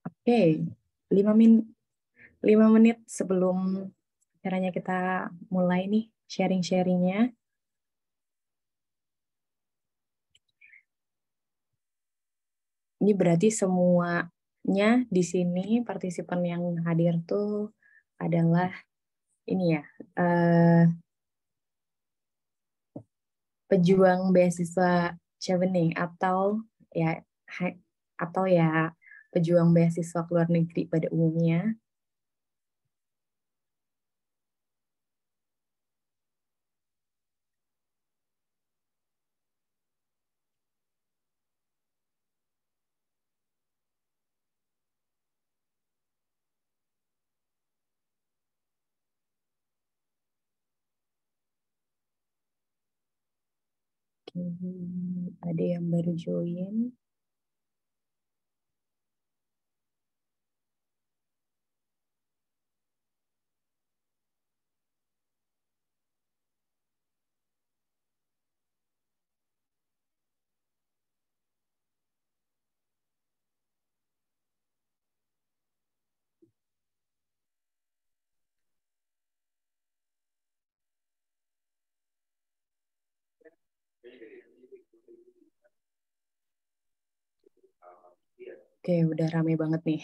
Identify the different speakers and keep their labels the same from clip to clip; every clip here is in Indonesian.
Speaker 1: Oke, 5 menit 5 menit sebelum caranya kita mulai nih sharing-sharingnya. Ini berarti semuanya di sini partisipan yang hadir tuh adalah ini ya, eh, pejuang beasiswa Chevening ya ha- atau ya pejuang beasiswa ke luar negeri pada umumnya. Ada yang baru join. Oke, udah rame banget nih.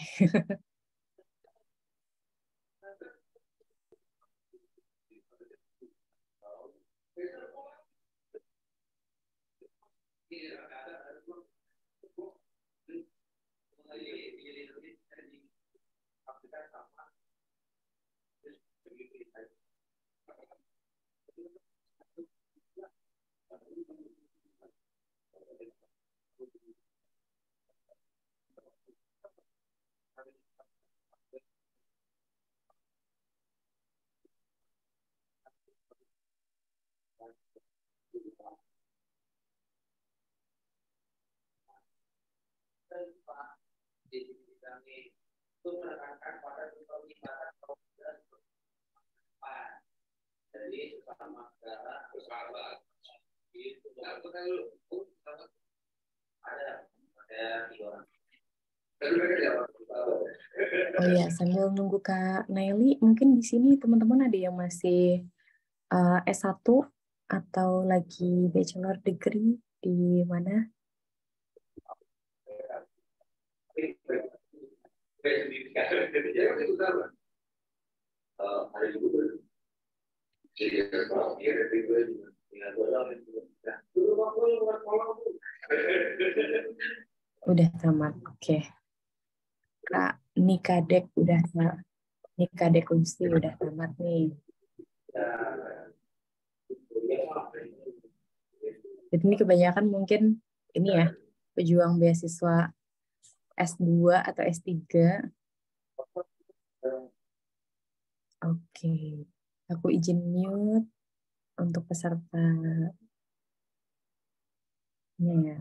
Speaker 1: Oh ya, sambil nunggu Kak Naili, mungkin di sini teman-teman ada yang masih S1 atau lagi bachelor degree di mana? Udah tamat. Oke. Kak Nikadek Kunsti udah tamat nih. Jadi ini kebanyakan mungkin ini ya, pejuang beasiswa S2 atau S3. Oke. Aku izin mute untuk pesertanya ya.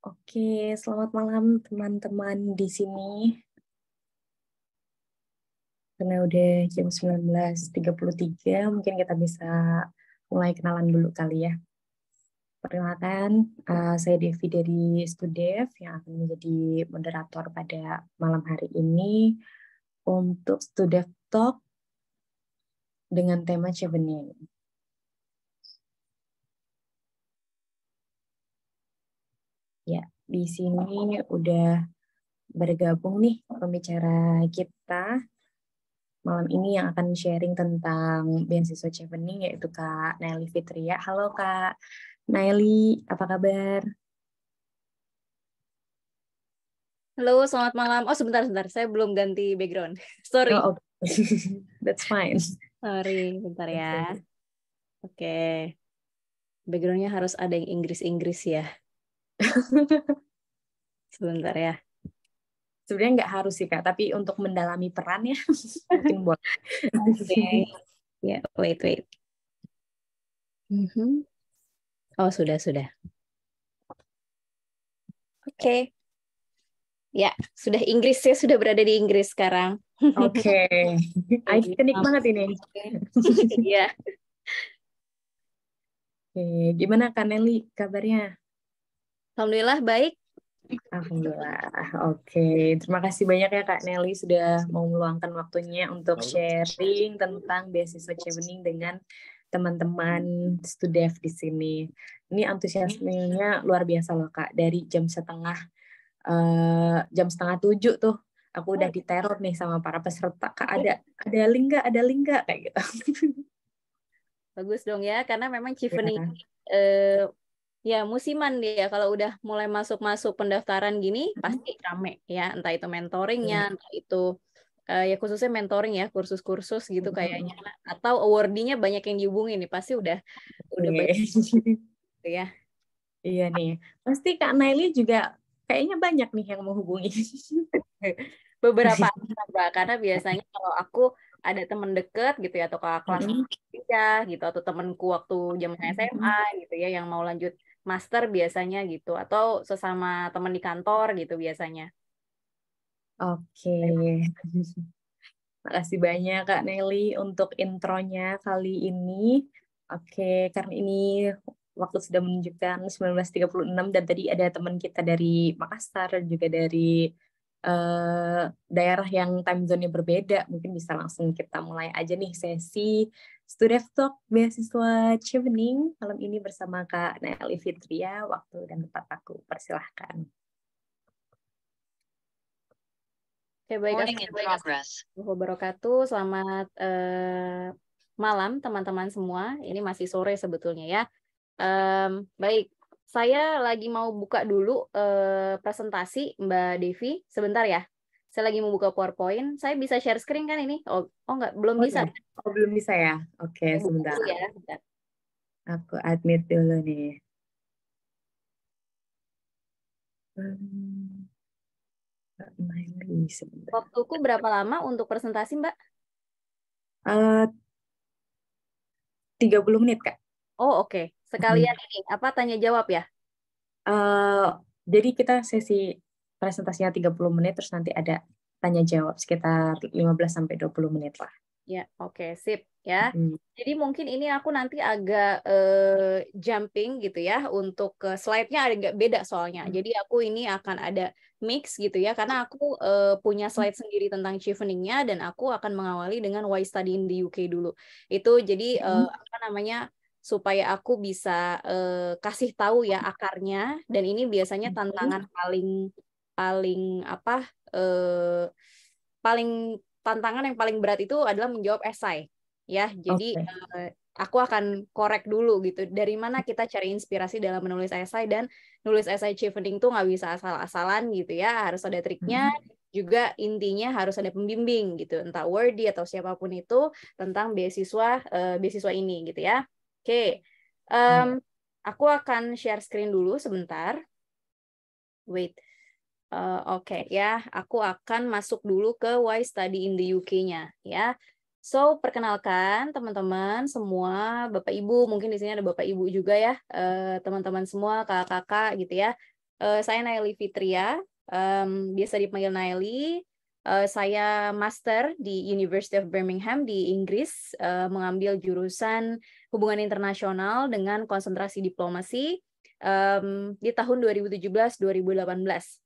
Speaker 1: Oke, selamat malam teman-teman di sini. Karena udah jam 19.33, mungkin kita bisa mulai kenalan dulu kali ya. Perkenalkan, saya Devi dari Studev yang akan menjadi moderator pada malam hari ini untuk Studev Talk dengan tema Chevening. Ya, di sini udah bergabung nih pembicara kita malam ini yang akan sharing tentang beasiswa Chevening, yaitu Kak Naili Fitria. Halo Kak Naili, apa kabar?
Speaker 2: Halo, selamat malam. Oh, sebentar. Saya belum ganti background. Sorry.
Speaker 1: Oh, okay. That's fine.
Speaker 2: Sorry, bentar ya. Oke. Backgroundnya harus ada yang Inggris-Inggris ya. Sebentar ya.
Speaker 1: Sebenarnya nggak harus sih Kak, tapi untuk mendalami peran ya mungkin boleh.
Speaker 2: Oke. Ya, wait. Mhm. Oh, sudah. Oke. Ya, sudah Inggris. Saya sudah berada di Inggris sekarang.
Speaker 1: Oke. Ikonik banget ini.
Speaker 2: Iya.
Speaker 1: Oke, gimana Kak Nelly kabarnya?
Speaker 2: Alhamdulillah baik.
Speaker 1: Alhamdulillah. Oke, terima kasih banyak ya Kak Nelly sudah mau meluangkan waktunya untuk sharing tentang beasiswa Chevening dengan teman-teman Studev di sini. Ini antusiasmenya luar biasa loh Kak. Dari jam setengah 7 tuh aku udah diteror nih sama para peserta. Kak ada link nggak? Ada link nggak? Kayak gitu.
Speaker 2: Bagus dong ya, karena memang Chevening
Speaker 1: Ya.
Speaker 2: ya musiman dia kalau udah mulai masuk pendaftaran gini pasti rame ya, entah itu mentoringnya, entah itu ya khususnya mentoring ya, kursus-kursus gitu kayaknya, atau awardee-nya banyak yang dihubungi nih, pasti udah banyak gitu ya.
Speaker 1: Iya nih, pasti Kak Naili juga kayaknya banyak nih yang menghubungi.
Speaker 2: Beberapa Mbak, karena biasanya kalau aku ada temen deket gitu ya, atau kakak kelas kuliah gitu, atau temenku waktu zaman SMA gitu ya yang mau lanjut master biasanya gitu, atau sesama temen di kantor gitu biasanya.
Speaker 1: Oke, makasih banyak Kak Nelly untuk intronya kali ini. Oke, karena ini waktu sudah menunjukkan 19.36 dan tadi ada teman kita dari Makassar dan juga dari daerah yang time zone-nya berbeda. Mungkin bisa langsung kita mulai aja nih sesi Student Talk beasiswa Chevening malam ini bersama Kak Nelly Fitria. Waktu dan tempat aku persilahkan.
Speaker 2: Oke, baik. Assalamualaikum wabarakatuh. Selamat malam teman-teman semua. Ini masih sore sebetulnya ya. Baik, saya lagi mau buka dulu presentasi Mbak Devi. Sebentar ya. Saya lagi mau buka PowerPoint. Saya bisa share screen kan ini? Oh enggak, belum
Speaker 1: Oh,
Speaker 2: bisa.
Speaker 1: ya. Oh, belum bisa ya? Oke,
Speaker 2: Saya buka
Speaker 1: sebentar.
Speaker 2: dulu ya. Bentar.
Speaker 1: Aku admit dulu nih. Hmm, sebentar.
Speaker 2: Waktuku berapa lama untuk presentasi, Mbak?
Speaker 1: 30 menit, Kak.
Speaker 2: Oh, oke. Sekalian ini apa tanya jawab ya?
Speaker 1: Eh, jadi kita sesi presentasinya 30 menit, terus nanti ada tanya jawab sekitar 15 sampai 20 menit lah.
Speaker 2: Ya, oke, sip ya.
Speaker 1: Hmm.
Speaker 2: Jadi mungkin ini aku nanti agak jumping gitu ya untuk ke slide-nya agak beda soalnya. Jadi aku ini akan ada mix gitu ya, karena aku punya slide sendiri tentang chevening-nya dan aku akan mengawali dengan why study in the UK dulu. Itu jadi apa namanya, supaya aku bisa kasih tahu ya akarnya, dan ini biasanya tantangan paling paling apa paling tantangan yang paling berat itu adalah menjawab esai ya. Jadi aku akan korek dulu gitu dari mana kita cari inspirasi dalam menulis esai, dan nulis esai chevening tuh nggak bisa asal-asalan gitu ya, harus ada triknya juga, intinya harus ada pembimbing gitu, entah Wordy atau siapapun itu, tentang beasiswa ini gitu ya. Oke. Aku akan share screen dulu sebentar. Wait. Oke ya, aku akan masuk dulu ke Why Study in the UK-nya ya. So, perkenalkan teman-teman semua, Bapak Ibu, mungkin di sini ada Bapak Ibu juga ya, teman-teman semua, kakak-kakak gitu ya. Saya Naili Fitria, biasa dipanggil Naili. Saya master di University of Birmingham di Inggris, mengambil jurusan hubungan internasional dengan konsentrasi diplomasi di tahun 2017-2018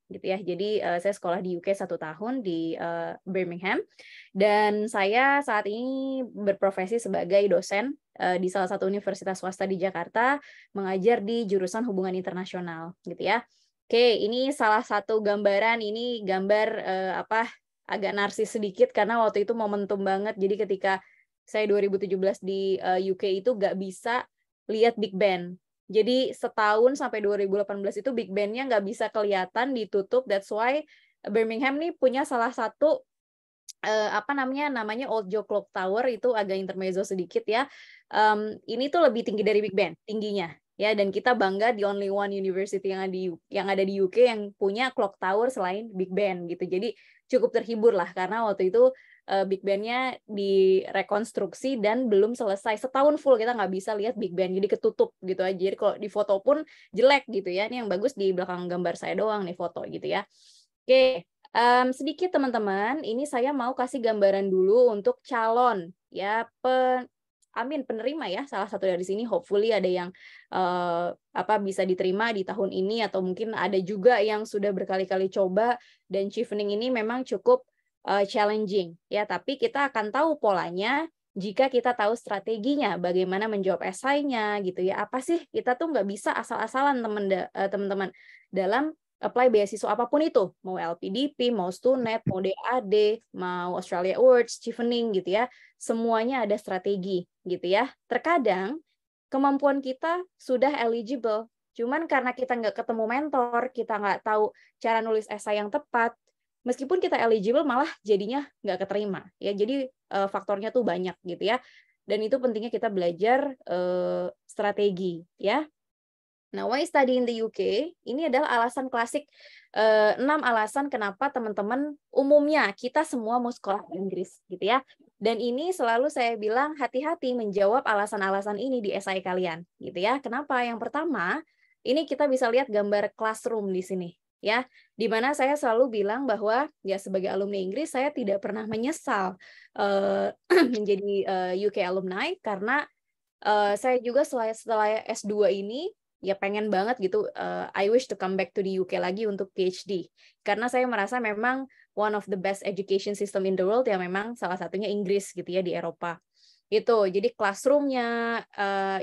Speaker 2: gitu ya. Jadi saya sekolah di UK 1 tahun di Birmingham, dan saya saat ini berprofesi sebagai dosen di salah satu universitas swasta di Jakarta, mengajar di jurusan hubungan internasional gitu ya. Oke, ini salah satu gambaran, ini gambar agak narsis sedikit karena waktu itu momentum banget. Jadi ketika saya 2017 di UK itu nggak bisa lihat Big Ben. Jadi setahun sampai 2018 itu Big Ben-nya nggak bisa kelihatan, ditutup. That's why Birmingham nih punya salah satu namanya Old Joe Clock Tower, itu agak intermezzo sedikit ya. Ini tuh lebih tinggi dari Big Ben tingginya ya, dan kita bangga di only one university yang ada di UK yang punya clock tower selain Big Ben gitu. Jadi cukup terhibur lah karena waktu itu Big Ben-nya direkonstruksi dan belum selesai, setahun full kita nggak bisa lihat Big Ben, jadi ketutup gitu aja. Jadi kalau di foto pun jelek gitu ya. Ini yang bagus di belakang gambar saya doang nih foto gitu ya. Oke, sedikit teman-teman, ini saya mau kasih gambaran dulu untuk calon ya penerima ya, salah satu dari sini hopefully ada yang bisa diterima di tahun ini, atau mungkin ada juga yang sudah berkali-kali coba, dan chevening ini memang cukup challenging ya, tapi kita akan tahu polanya jika kita tahu strateginya, bagaimana menjawab esainya gitu ya. Apa sih, kita tuh nggak bisa asal-asalan teman-teman dalam apply beasiswa apapun itu, mau LPDP, mau Stunet, mau DAD, mau Australia Awards, chevening gitu ya, semuanya ada strategi gitu ya. Terkadang kemampuan kita sudah eligible, cuman karena kita nggak ketemu mentor, kita nggak tahu cara nulis esai yang tepat, meskipun kita eligible malah jadinya nggak keterima ya. Jadi faktornya tuh banyak gitu ya, dan itu pentingnya kita belajar strategi ya. Nah, why study in the UK? Ini adalah alasan klasik, 6 alasan kenapa teman-teman umumnya kita semua mau sekolah di Inggris gitu ya. Dan ini selalu saya bilang hati-hati menjawab alasan-alasan ini di esai kalian gitu ya. Kenapa? Yang pertama, ini kita bisa lihat gambar classroom di sini ya. Di mana saya selalu bilang bahwa ya sebagai alumni Inggris saya tidak pernah menyesal menjadi UK alumni, karena saya juga setelah S2 ini ya pengen banget gitu, I wish to come back to the UK lagi untuk PhD. Karena saya merasa memang one of the best education system in the world, ya memang salah satunya Inggris gitu ya di Eropa. Itu, jadi classroom-nya,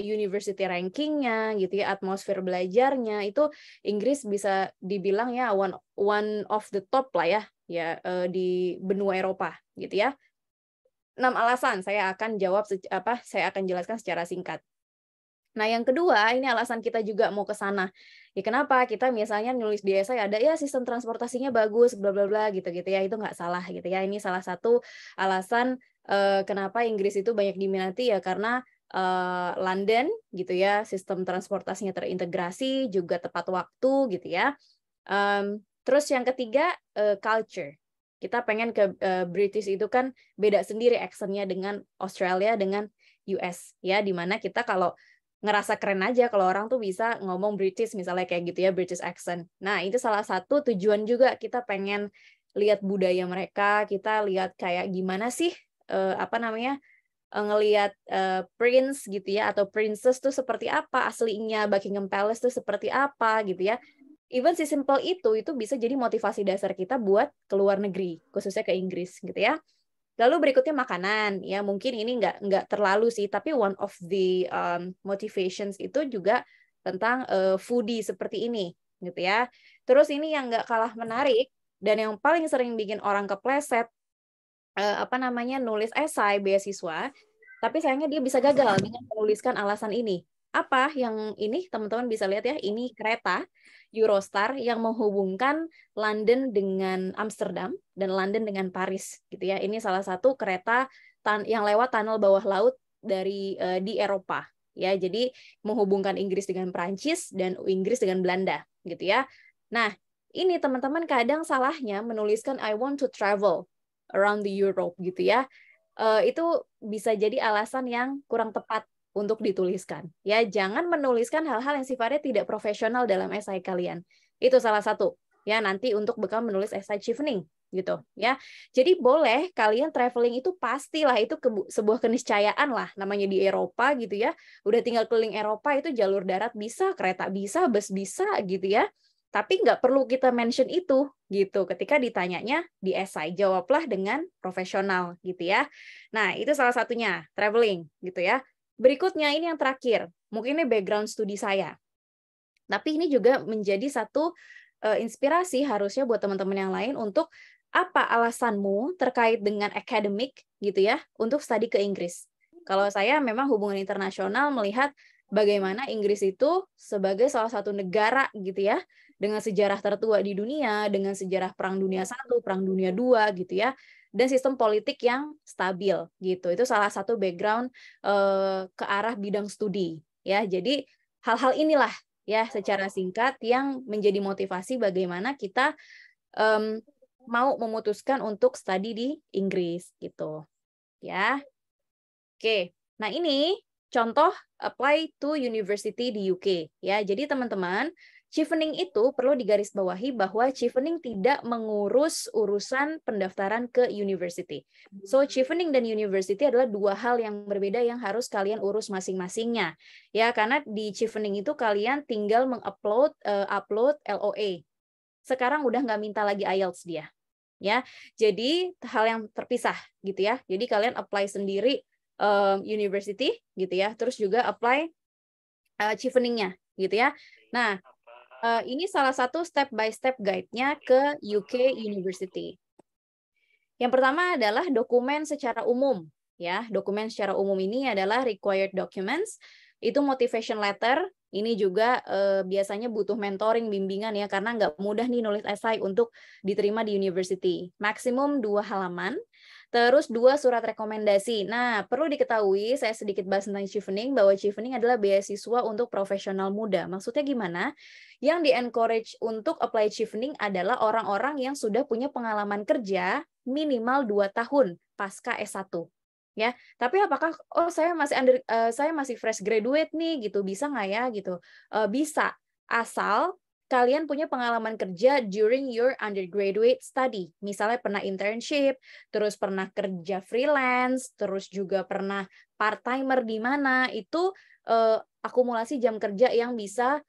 Speaker 2: university ranking-nya gitu ya, atmosfer belajarnya, itu Inggris bisa dibilang ya one of the top lah ya di benua Eropa gitu ya. 6 alasan saya akan jelaskan secara singkat. Nah, yang kedua, ini alasan kita juga mau ke sana. Ya kenapa? Kita misalnya nulis di esai ada ya sistem transportasinya bagus, bla bla bla gitu-gitu ya. Itu nggak salah gitu ya. Ini salah satu alasan kenapa Inggris itu banyak diminati ya, karena London gitu ya, sistem transportasinya terintegrasi, juga tepat waktu gitu ya. Terus yang ketiga, culture. Kita pengen ke British itu kan beda sendiri accent-nya dengan Australia, dengan US ya, dimana kita kalau ngerasa keren aja kalau orang tuh bisa ngomong British misalnya kayak gitu ya, British accent. Nah, itu salah satu tujuan juga, kita pengen lihat budaya mereka, kita lihat kayak gimana sih ngelihat prince gitu ya, atau princess tuh seperti apa aslinya, Buckingham Palace tuh seperti apa gitu ya. Even si simple itu bisa jadi motivasi dasar kita buat ke luar negeri, khususnya ke Inggris gitu ya. Lalu berikutnya makanan, ya mungkin ini nggak terlalu sih, tapi one of the motivations itu juga tentang foodie seperti ini, gitu ya. Terus ini yang nggak kalah menarik dan yang paling sering bikin orang kepleset, nulis esai beasiswa, tapi sayangnya dia bisa gagal dengan menuliskan alasan ini. Apa yang ini teman-teman bisa lihat ya, ini kereta Eurostar yang menghubungkan London dengan Amsterdam dan London dengan Paris gitu ya. Ini salah satu kereta yang lewat tunnel bawah laut di Eropa ya. Jadi menghubungkan Inggris dengan Prancis dan Inggris dengan Belanda gitu ya. Nah, ini teman-teman kadang salahnya menuliskan I want to travel around the Europe gitu ya. Itu bisa jadi alasan yang kurang tepat untuk dituliskan. Ya, jangan menuliskan hal-hal yang sifatnya tidak profesional dalam esai kalian. Itu salah satu ya nanti untuk bekal menulis essay chevening gitu ya. Jadi boleh kalian traveling itu pastilah itu sebuah keniscayaan lah namanya di Eropa gitu ya. Udah tinggal keliling Eropa itu jalur darat bisa, kereta bisa, bus bisa gitu ya. Tapi nggak perlu kita mention itu gitu. Ketika ditanyanya di essay, jawablah dengan profesional gitu ya. Nah, itu salah satunya, traveling gitu ya. Berikutnya ini yang terakhir, mungkin ini background studi saya. Tapi ini juga menjadi satu inspirasi harusnya buat teman-teman yang lain untuk apa alasanmu terkait dengan akademik gitu ya untuk studi ke Inggris. Kalau saya memang hubungan internasional melihat bagaimana Inggris itu sebagai salah satu negara gitu ya dengan sejarah tertua di dunia, dengan sejarah Perang Dunia I, Perang Dunia II gitu ya, dan sistem politik yang stabil gitu. Itu salah satu background ke arah bidang studi ya. Jadi hal-hal inilah ya secara singkat yang menjadi motivasi bagaimana kita mau memutuskan untuk studi di Inggris gitu ya. Oke, nah ini contoh apply to university di UK ya. Jadi teman-teman, chevening itu perlu digarisbawahi bahwa chevening tidak mengurus urusan pendaftaran ke university. So chevening dan university adalah dua hal yang berbeda yang harus kalian urus masing-masingnya. Ya, karena di chevening itu kalian tinggal mengupload upload LOA. Sekarang udah nggak minta lagi IELTS dia. Ya, jadi hal yang terpisah gitu ya. Jadi kalian apply sendiri university gitu ya, terus juga apply chevening-nya gitu ya. Nah, ini salah satu step by step guide-nya ke UK University. Yang pertama adalah dokumen secara umum ya. Dokumen secara umum ini adalah required documents. Itu motivation letter. Ini juga biasanya butuh mentoring, bimbingan ya, karena nggak mudah nih nulis esai untuk diterima di university. Maksimum 2 halaman. Terus 2 surat rekomendasi. Nah, perlu diketahui, saya sedikit bahas tentang chevening, bahwa chevening adalah beasiswa untuk profesional muda. Maksudnya gimana? Yang di-encourage untuk apply chevening adalah orang-orang yang sudah punya pengalaman kerja minimal 2 tahun pasca S1. Ya, tapi apakah saya masih fresh graduate nih gitu, bisa nggak ya gitu? Bisa, asal kalian punya pengalaman kerja during your undergraduate study. Misalnya pernah internship, terus pernah kerja freelance, terus juga pernah part-timer di mana, itu akumulasi jam kerja yang bisa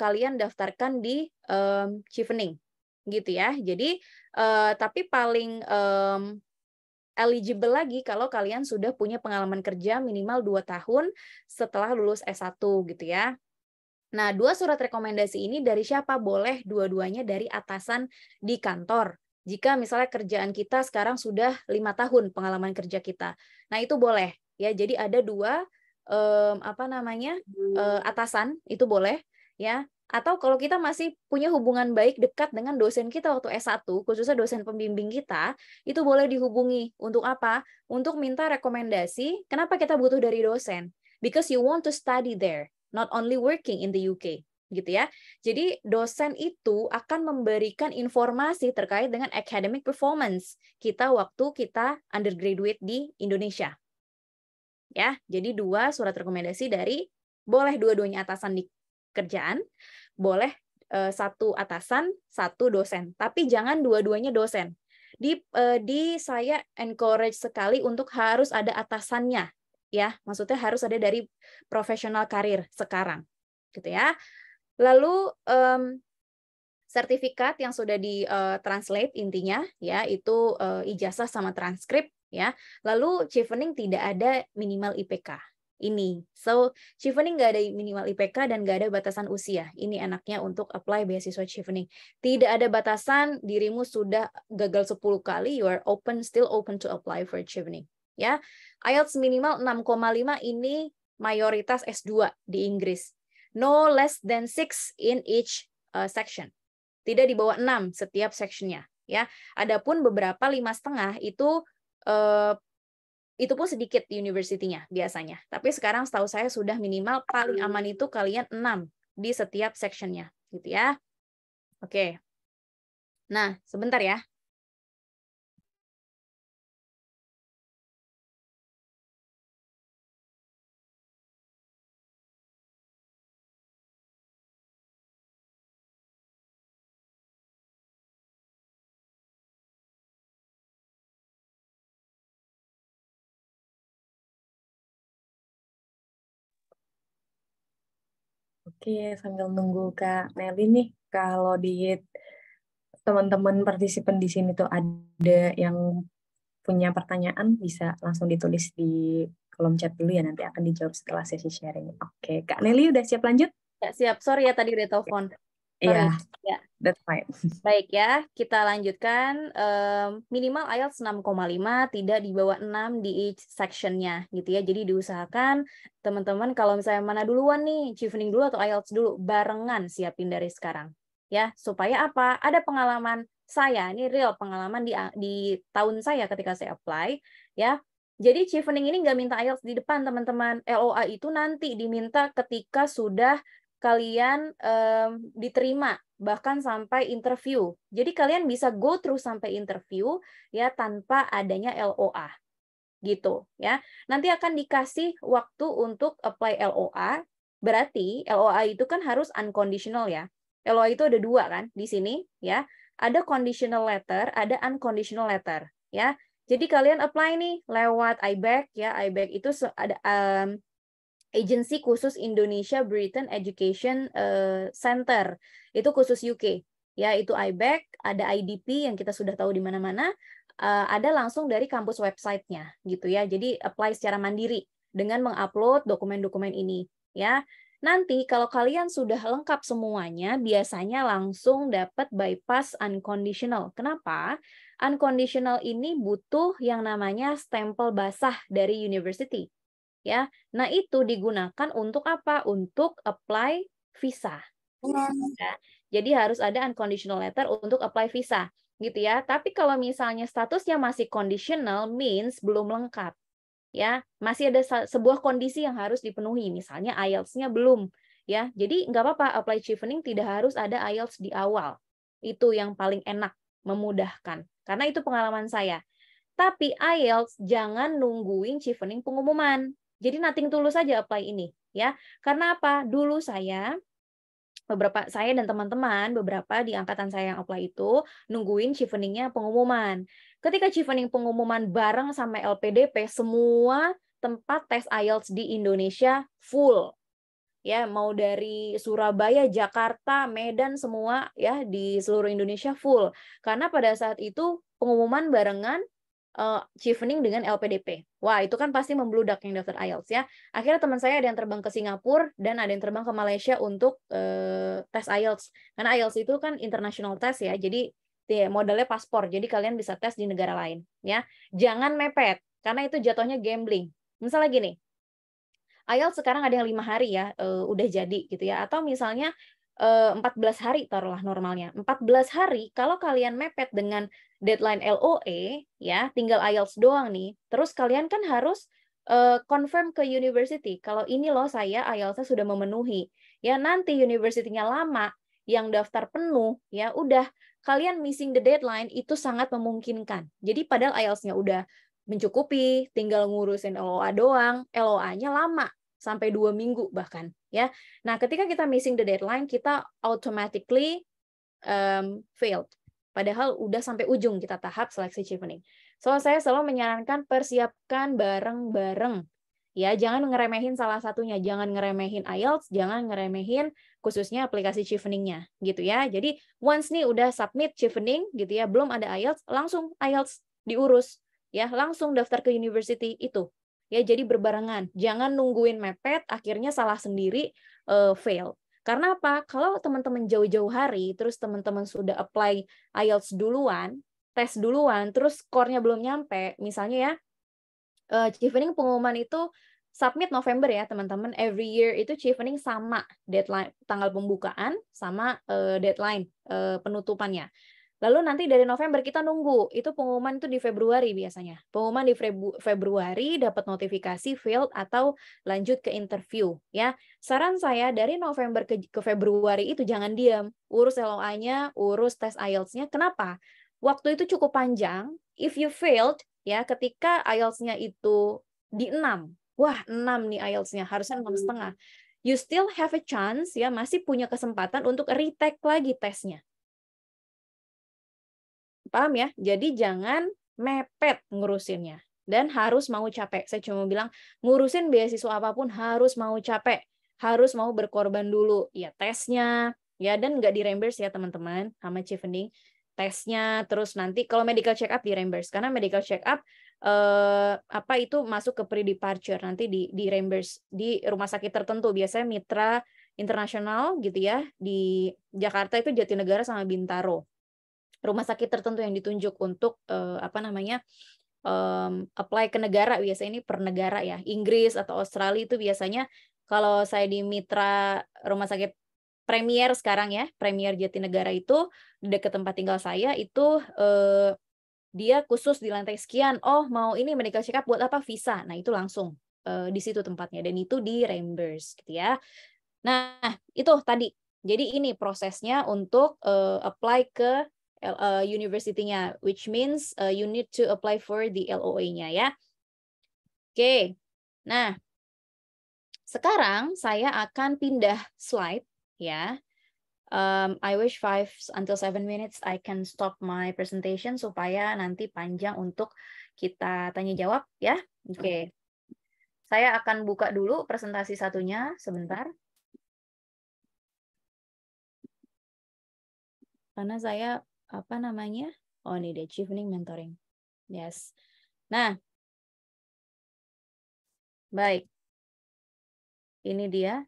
Speaker 2: kalian daftarkan di chevening. Gitu ya. Jadi, tapi paling eligible lagi kalau kalian sudah punya pengalaman kerja minimal 2 tahun setelah lulus S1 gitu ya. Nah, 2 surat rekomendasi ini dari siapa? Boleh dua-duanya dari atasan di kantor. Jika misalnya kerjaan kita sekarang sudah 5 tahun pengalaman kerja kita. Nah, itu boleh ya. Jadi ada 2 atasan itu boleh ya. Atau kalau kita masih punya hubungan baik dekat dengan dosen kita waktu S1, khususnya dosen pembimbing kita, itu boleh dihubungi. Untuk apa? Untuk minta rekomendasi. Kenapa kita butuh dari dosen? Because you want to study there, not only working in the UK, gitu ya. Jadi dosen itu akan memberikan informasi terkait dengan academic performance kita waktu kita undergraduate di Indonesia. Ya, jadi 2 surat rekomendasi dari boleh dua-duanya atasan di kerjaan, boleh 1 atasan, 1 dosen, tapi jangan dua-duanya dosen. Di saya encourage sekali untuk harus ada atasannya, ya, maksudnya harus ada dari profesional karir sekarang, gitu ya. Lalu sertifikat yang sudah di translate intinya, ya, itu ijazah sama transkrip, ya. Lalu chevening tidak ada minimal IPK. Ini. So, chevening nggak ada minimal IPK dan nggak ada batasan usia. Ini enaknya untuk apply beasiswa chevening. Tidak ada batasan, dirimu sudah gagal 10 kali, you are still open to apply for chevening. Ya, IELTS minimal 6,5 ini mayoritas S2 di Inggris. No less than 6 in each section. Tidak di bawah 6 setiap sectionnya. Ya, adapun beberapa 5,5 itu pun sedikit di university-nya biasanya. Tapi sekarang setahu saya sudah minimal paling aman itu kalian 6 di setiap section-nya, gitu ya. Oke. Nah, sebentar ya.
Speaker 1: Oke, sambil nunggu Kak Nelly nih, kalau di teman-teman partisipan di sini tuh ada yang punya pertanyaan, bisa langsung ditulis di kolom chat dulu ya, nanti akan dijawab setelah sesi sharing. Oke, Kak Nelly udah siap lanjut?
Speaker 2: Ya, siap. Sorry ya tadi udah telepon. Sorry.
Speaker 1: Iya,
Speaker 2: Ya.
Speaker 1: that's fine.
Speaker 2: Baik ya, kita lanjutkan. Minimal IELTS 6,5, tidak di bawah 6 di each section-nya gitu ya. Jadi diusahakan teman-teman kalau misalnya mana duluan nih, chevening dulu atau IELTS dulu, barengan siapin dari sekarang. Ya, supaya apa? Ada pengalaman saya, ini real pengalaman di tahun saya ketika saya apply ya. Jadi chevening ini nggak minta IELTS di depan teman-teman. LOA itu nanti diminta ketika sudah kalian diterima bahkan sampai interview. Jadi kalian bisa go through sampai interview ya tanpa adanya LOA gitu ya. Nanti akan dikasih waktu untuk apply LOA. Berarti LOA itu kan harus unconditional ya. LOA itu ada dua kan di sini ya. Ada conditional letter, ada unconditional letter ya. Jadi kalian apply nih lewat IBEC ya. IBEC itu ada agensi khusus Indonesia Britain Education Center. Itu khusus UK. Ya, itu IBEC, ada IDP yang kita sudah tahu di mana-mana, ada langsung dari kampus website-nya gitu ya. Jadi apply secara mandiri dengan mengupload dokumen-dokumen ini ya. Nanti kalau kalian sudah lengkap semuanya, biasanya langsung dapat bypass unconditional. Kenapa? Unconditional ini butuh yang namanya stempel basah dari university. Ya, nah itu digunakan untuk apa? Untuk apply visa. Ya. Jadi harus ada unconditional letter untuk apply visa, gitu ya. Tapi kalau misalnya statusnya masih conditional, means belum lengkap, ya. Masih ada sebuah kondisi yang harus dipenuhi, misalnya IELTS-nya belum, ya. Jadi nggak apa-apa, apply chevening tidak harus ada IELTS di awal. Itu yang paling enak, memudahkan. Karena itu pengalaman saya. Tapi IELTS jangan nungguin chevening pengumuman. Jadi nothing tulus saja apply ini ya. Karena apa? Dulu saya dan teman-teman beberapa di angkatan saya yang apply itu nungguin cheveningnya pengumuman. Ketika chevening pengumuman bareng sama LPDP, semua tempat tes IELTS di Indonesia full. Ya, mau dari Surabaya, Jakarta, Medan semua ya di seluruh Indonesia full. Karena pada saat itu pengumuman barengan chevening dengan LPDP. Wah, itu kan pasti membludak yang daftar IELTS ya. Akhirnya teman saya ada yang terbang ke Singapura dan ada yang terbang ke Malaysia untuk tes IELTS. Karena IELTS itu kan international test ya. Jadi modalnya paspor. Jadi kalian bisa tes di negara lain ya. Jangan mepet karena itu jatuhnya gambling. Misalnya gini, IELTS sekarang ada yang 5 hari ya, udah jadi gitu ya. Atau misalnya 14 hari taruhlah normalnya. 14 hari kalau kalian mepet dengan deadline LOE ya, tinggal IELTS doang nih. Terus kalian kan harus confirm ke university kalau ini loh saya IELTS-nya sudah memenuhi. Ya nanti university-nya lama, yang daftar penuh ya udah kalian missing the deadline itu sangat memungkinkan. Jadi padahal IELTS-nya udah mencukupi, tinggal ngurusin LOA doang, LOA-nya lama sampai 2 minggu bahkan ya. Nah, ketika kita missing the deadline, kita automatically failed. Padahal udah sampai ujung kita tahap seleksi chevening. So, saya selalu menyarankan persiapkan bareng-bareng. Ya, jangan ngeremehin salah satunya. Jangan ngeremehin IELTS, jangan ngeremehin khususnya aplikasi chevening-nya gitu ya. Jadi, once nih udah submit chevening gitu ya, belum ada IELTS, langsung IELTS diurus. Ya, langsung daftar ke university itu. Ya, jadi berbarengan. Jangan nungguin mepet, akhirnya salah sendiri, fail. Karena apa? Kalau teman-teman jauh-jauh hari, terus teman-teman sudah apply IELTS duluan, tes duluan, terus skornya belum nyampe, misalnya ya, chevening pengumuman itu submit November ya, teman-teman. Every year itu chevening sama deadline, tanggal pembukaan, sama deadline penutupannya. Lalu nanti dari November kita nunggu, itu pengumuman itu di Februari biasanya. Pengumuman di Februari dapat notifikasi failed atau lanjut ke interview ya. Saran saya dari November ke Februari itu jangan diam, urus LOA-nya, urus tes IELTS-nya. Kenapa? Waktu itu cukup panjang. If you failed ya, ketika IELTS-nya itu di 6. Wah, 6 nih IELTS-nya, harusnya 6,5. You still have a chance ya, masih punya kesempatan untuk retake lagi tesnya. Paham ya? Jadi jangan mepet ngurusinnya. Dan harus mau capek. Saya cuma bilang, ngurusin beasiswa apapun harus mau capek. harus mau berkorban dulu ya tesnya ya, dan nggak di reimburse ya teman-teman sama Chevening tesnya. Terus nanti kalau medical check up di reimburse, karena medical check up apa itu masuk ke pre-departure, nanti di reimburse di rumah sakit tertentu, biasanya Mitra Internasional gitu ya, di Jakarta itu Jatinegara sama Bintaro, rumah sakit tertentu yang ditunjuk untuk apa namanya apply ke negara, biasanya ini per negara ya, Inggris atau Australia itu biasanya. Kalau saya di Mitra Rumah Sakit Premier sekarang ya, Premier Jatinegara itu dekat tempat tinggal saya itu dia khusus di lantai sekian, oh mau ini medical check up buat apa, visa, nah itu langsung di situ tempatnya, dan itu di reimburse gitu ya. Nah itu tadi, jadi ini prosesnya untuk apply ke university-nya, which means you need to apply for the LOA-nya ya. Oke, nah sekarang saya akan pindah slide ya. I wish 5 until 7 minutes I can stop my presentation supaya nanti panjang untuk kita tanya jawab ya. Oke. Saya akan buka dulu presentasi satunya sebentar. Karena saya apa namanya? Oh, ini deh Chevening Mentoring. Yes. Nah. Baik. Ini dia.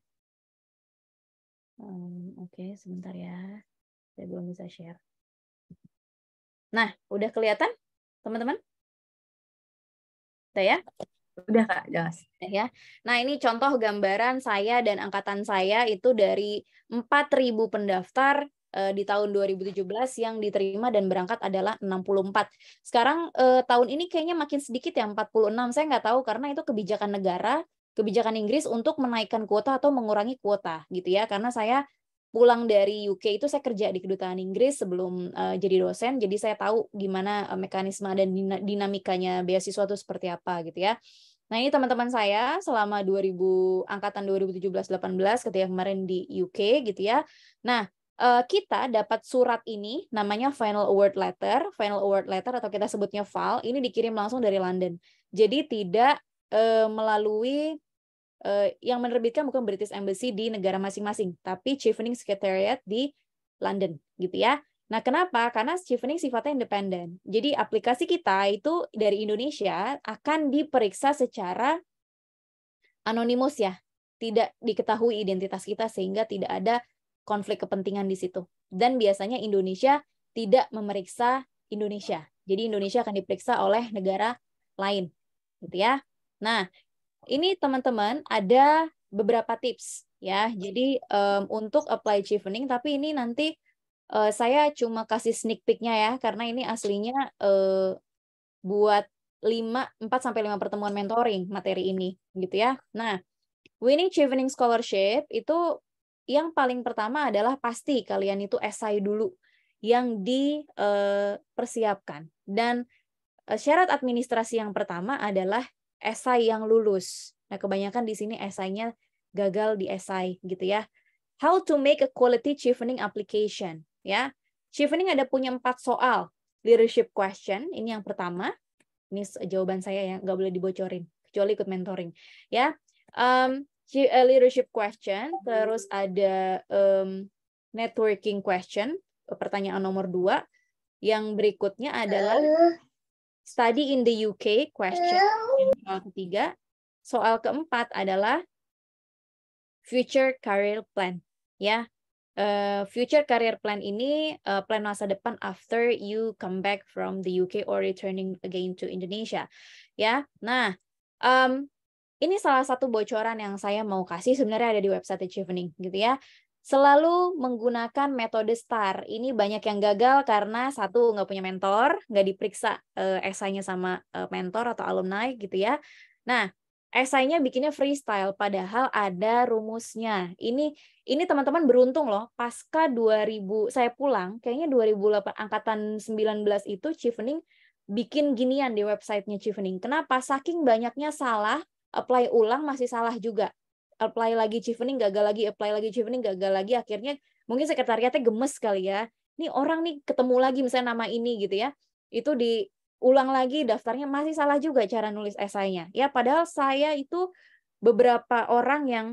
Speaker 2: Oke, sebentar ya. Saya belum bisa share. Nah, udah kelihatan, teman-teman? Udah ya?
Speaker 1: Udah Kak, jelas.
Speaker 2: Ya. Nah, ini contoh gambaran saya dan angkatan saya itu dari 4.000 pendaftar di tahun 2017 yang diterima dan berangkat adalah 64. Sekarang tahun ini kayaknya makin sedikit ya, 46. Saya nggak tahu karena itu kebijakan negara, kebijakan Inggris untuk menaikkan kuota atau mengurangi kuota gitu ya. Karena saya pulang dari UK itu saya kerja di kedutaan Inggris sebelum jadi dosen, jadi saya tahu gimana mekanisme dan dinamikanya beasiswa itu seperti apa gitu ya. Nah, ini teman-teman saya selama angkatan 2017-18 ketika kemarin di UK gitu ya. Nah, kita dapat surat ini namanya Final Award Letter. Final Award Letter atau kita sebutnya FAL, ini dikirim langsung dari London. Jadi tidak melalui yang menerbitkan bukan British Embassy di negara masing-masing, tapi Chevening Secretariat di London gitu ya. Nah, kenapa? Karena Chevening sifatnya independen. Jadi aplikasi kita itu dari Indonesia akan diperiksa secara anonimus ya. Tidak diketahui identitas kita sehingga tidak ada konflik kepentingan di situ. Dan biasanya Indonesia tidak memeriksa Indonesia. Jadi Indonesia akan diperiksa oleh negara lain gitu ya. Nah, ini teman-teman ada beberapa tips ya. Jadi untuk apply Chevening, tapi ini nanti saya cuma kasih sneak peek-nya ya, karena ini aslinya buat 4-5 pertemuan mentoring materi ini gitu ya. Nah, winning Chevening Scholarship itu yang paling pertama adalah pasti kalian itu esai dulu yang dipersiapkan. Dan syarat administrasi yang pertama adalah esai yang lulus. Nah, kebanyakan di sini esainya gagal di esai gitu ya. How to make a quality Chevening application ya. Chevening ada punya 4 soal. Leadership question, ini yang pertama. Ini jawaban saya ya, nggak boleh dibocorin kecuali ikut mentoring ya. Leadership question, terus ada networking question, pertanyaan nomor 2. Yang berikutnya adalah study in the UK question, soal ketiga. Soal keempat adalah future career plan ya. Future career plan ini plan masa depan after you come back from the UK or returning again to Indonesia ya. Nah, ini salah satu bocoran yang saya mau kasih, sebenarnya ada di website Chevening gitu ya. Selalu menggunakan metode STAR. Ini banyak yang gagal karena satu, nggak punya mentor, nggak diperiksa esainya sama mentor atau alumni gitu ya. Nah, esainya bikinnya freestyle, padahal ada rumusnya. Ini teman-teman beruntung loh, pasca 2000 saya pulang, kayaknya 2008 angkatan 19 itu Chevening bikin ginian di websitenya Chevening. Kenapa? Saking banyaknya salah, apply ulang masih salah juga. Apply lagi Chevening gagal lagi, apply lagi Chevening gagal lagi, akhirnya mungkin sekretariatnya gemes kali ya. Ini orang nih ketemu lagi misalnya nama ini gitu ya. Itu diulang lagi daftarnya masih salah juga cara nulis esainya. Ya, padahal saya itu beberapa orang yang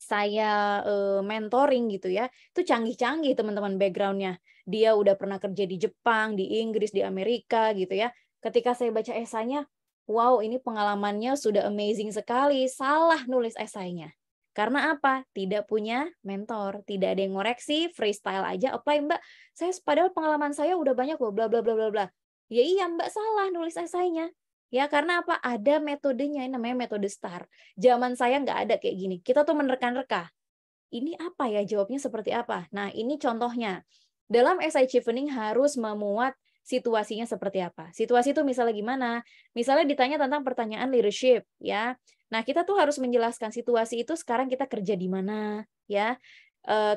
Speaker 2: saya mentoring gitu ya, itu canggih-canggih teman-teman background-nya. Dia udah pernah kerja di Jepang, di Inggris, di Amerika gitu ya. Ketika saya baca esainya, wow, ini pengalamannya sudah amazing sekali. Salah nulis esainya. Karena apa? Tidak punya mentor, tidak ada yang ngoreksi, freestyle aja, apply Mbak. Padahal pengalaman saya udah banyak loh, bla bla bla bla bla. Ya iya Mbak, salah nulis esainya. Ya karena apa? Ada metodenya, yang namanya metode STAR. Zaman saya nggak ada kayak gini. Kita tuh menerka-nerka. Ini apa ya? Jawabnya seperti apa? Nah, ini contohnya. Dalam essay chevening harus memuat situasinya seperti apa. Situasi itu misalnya gimana? Misalnya ditanya tentang pertanyaan leadership, ya. Nah, kita tuh harus menjelaskan situasi itu sekarang kita kerja di mana, ya.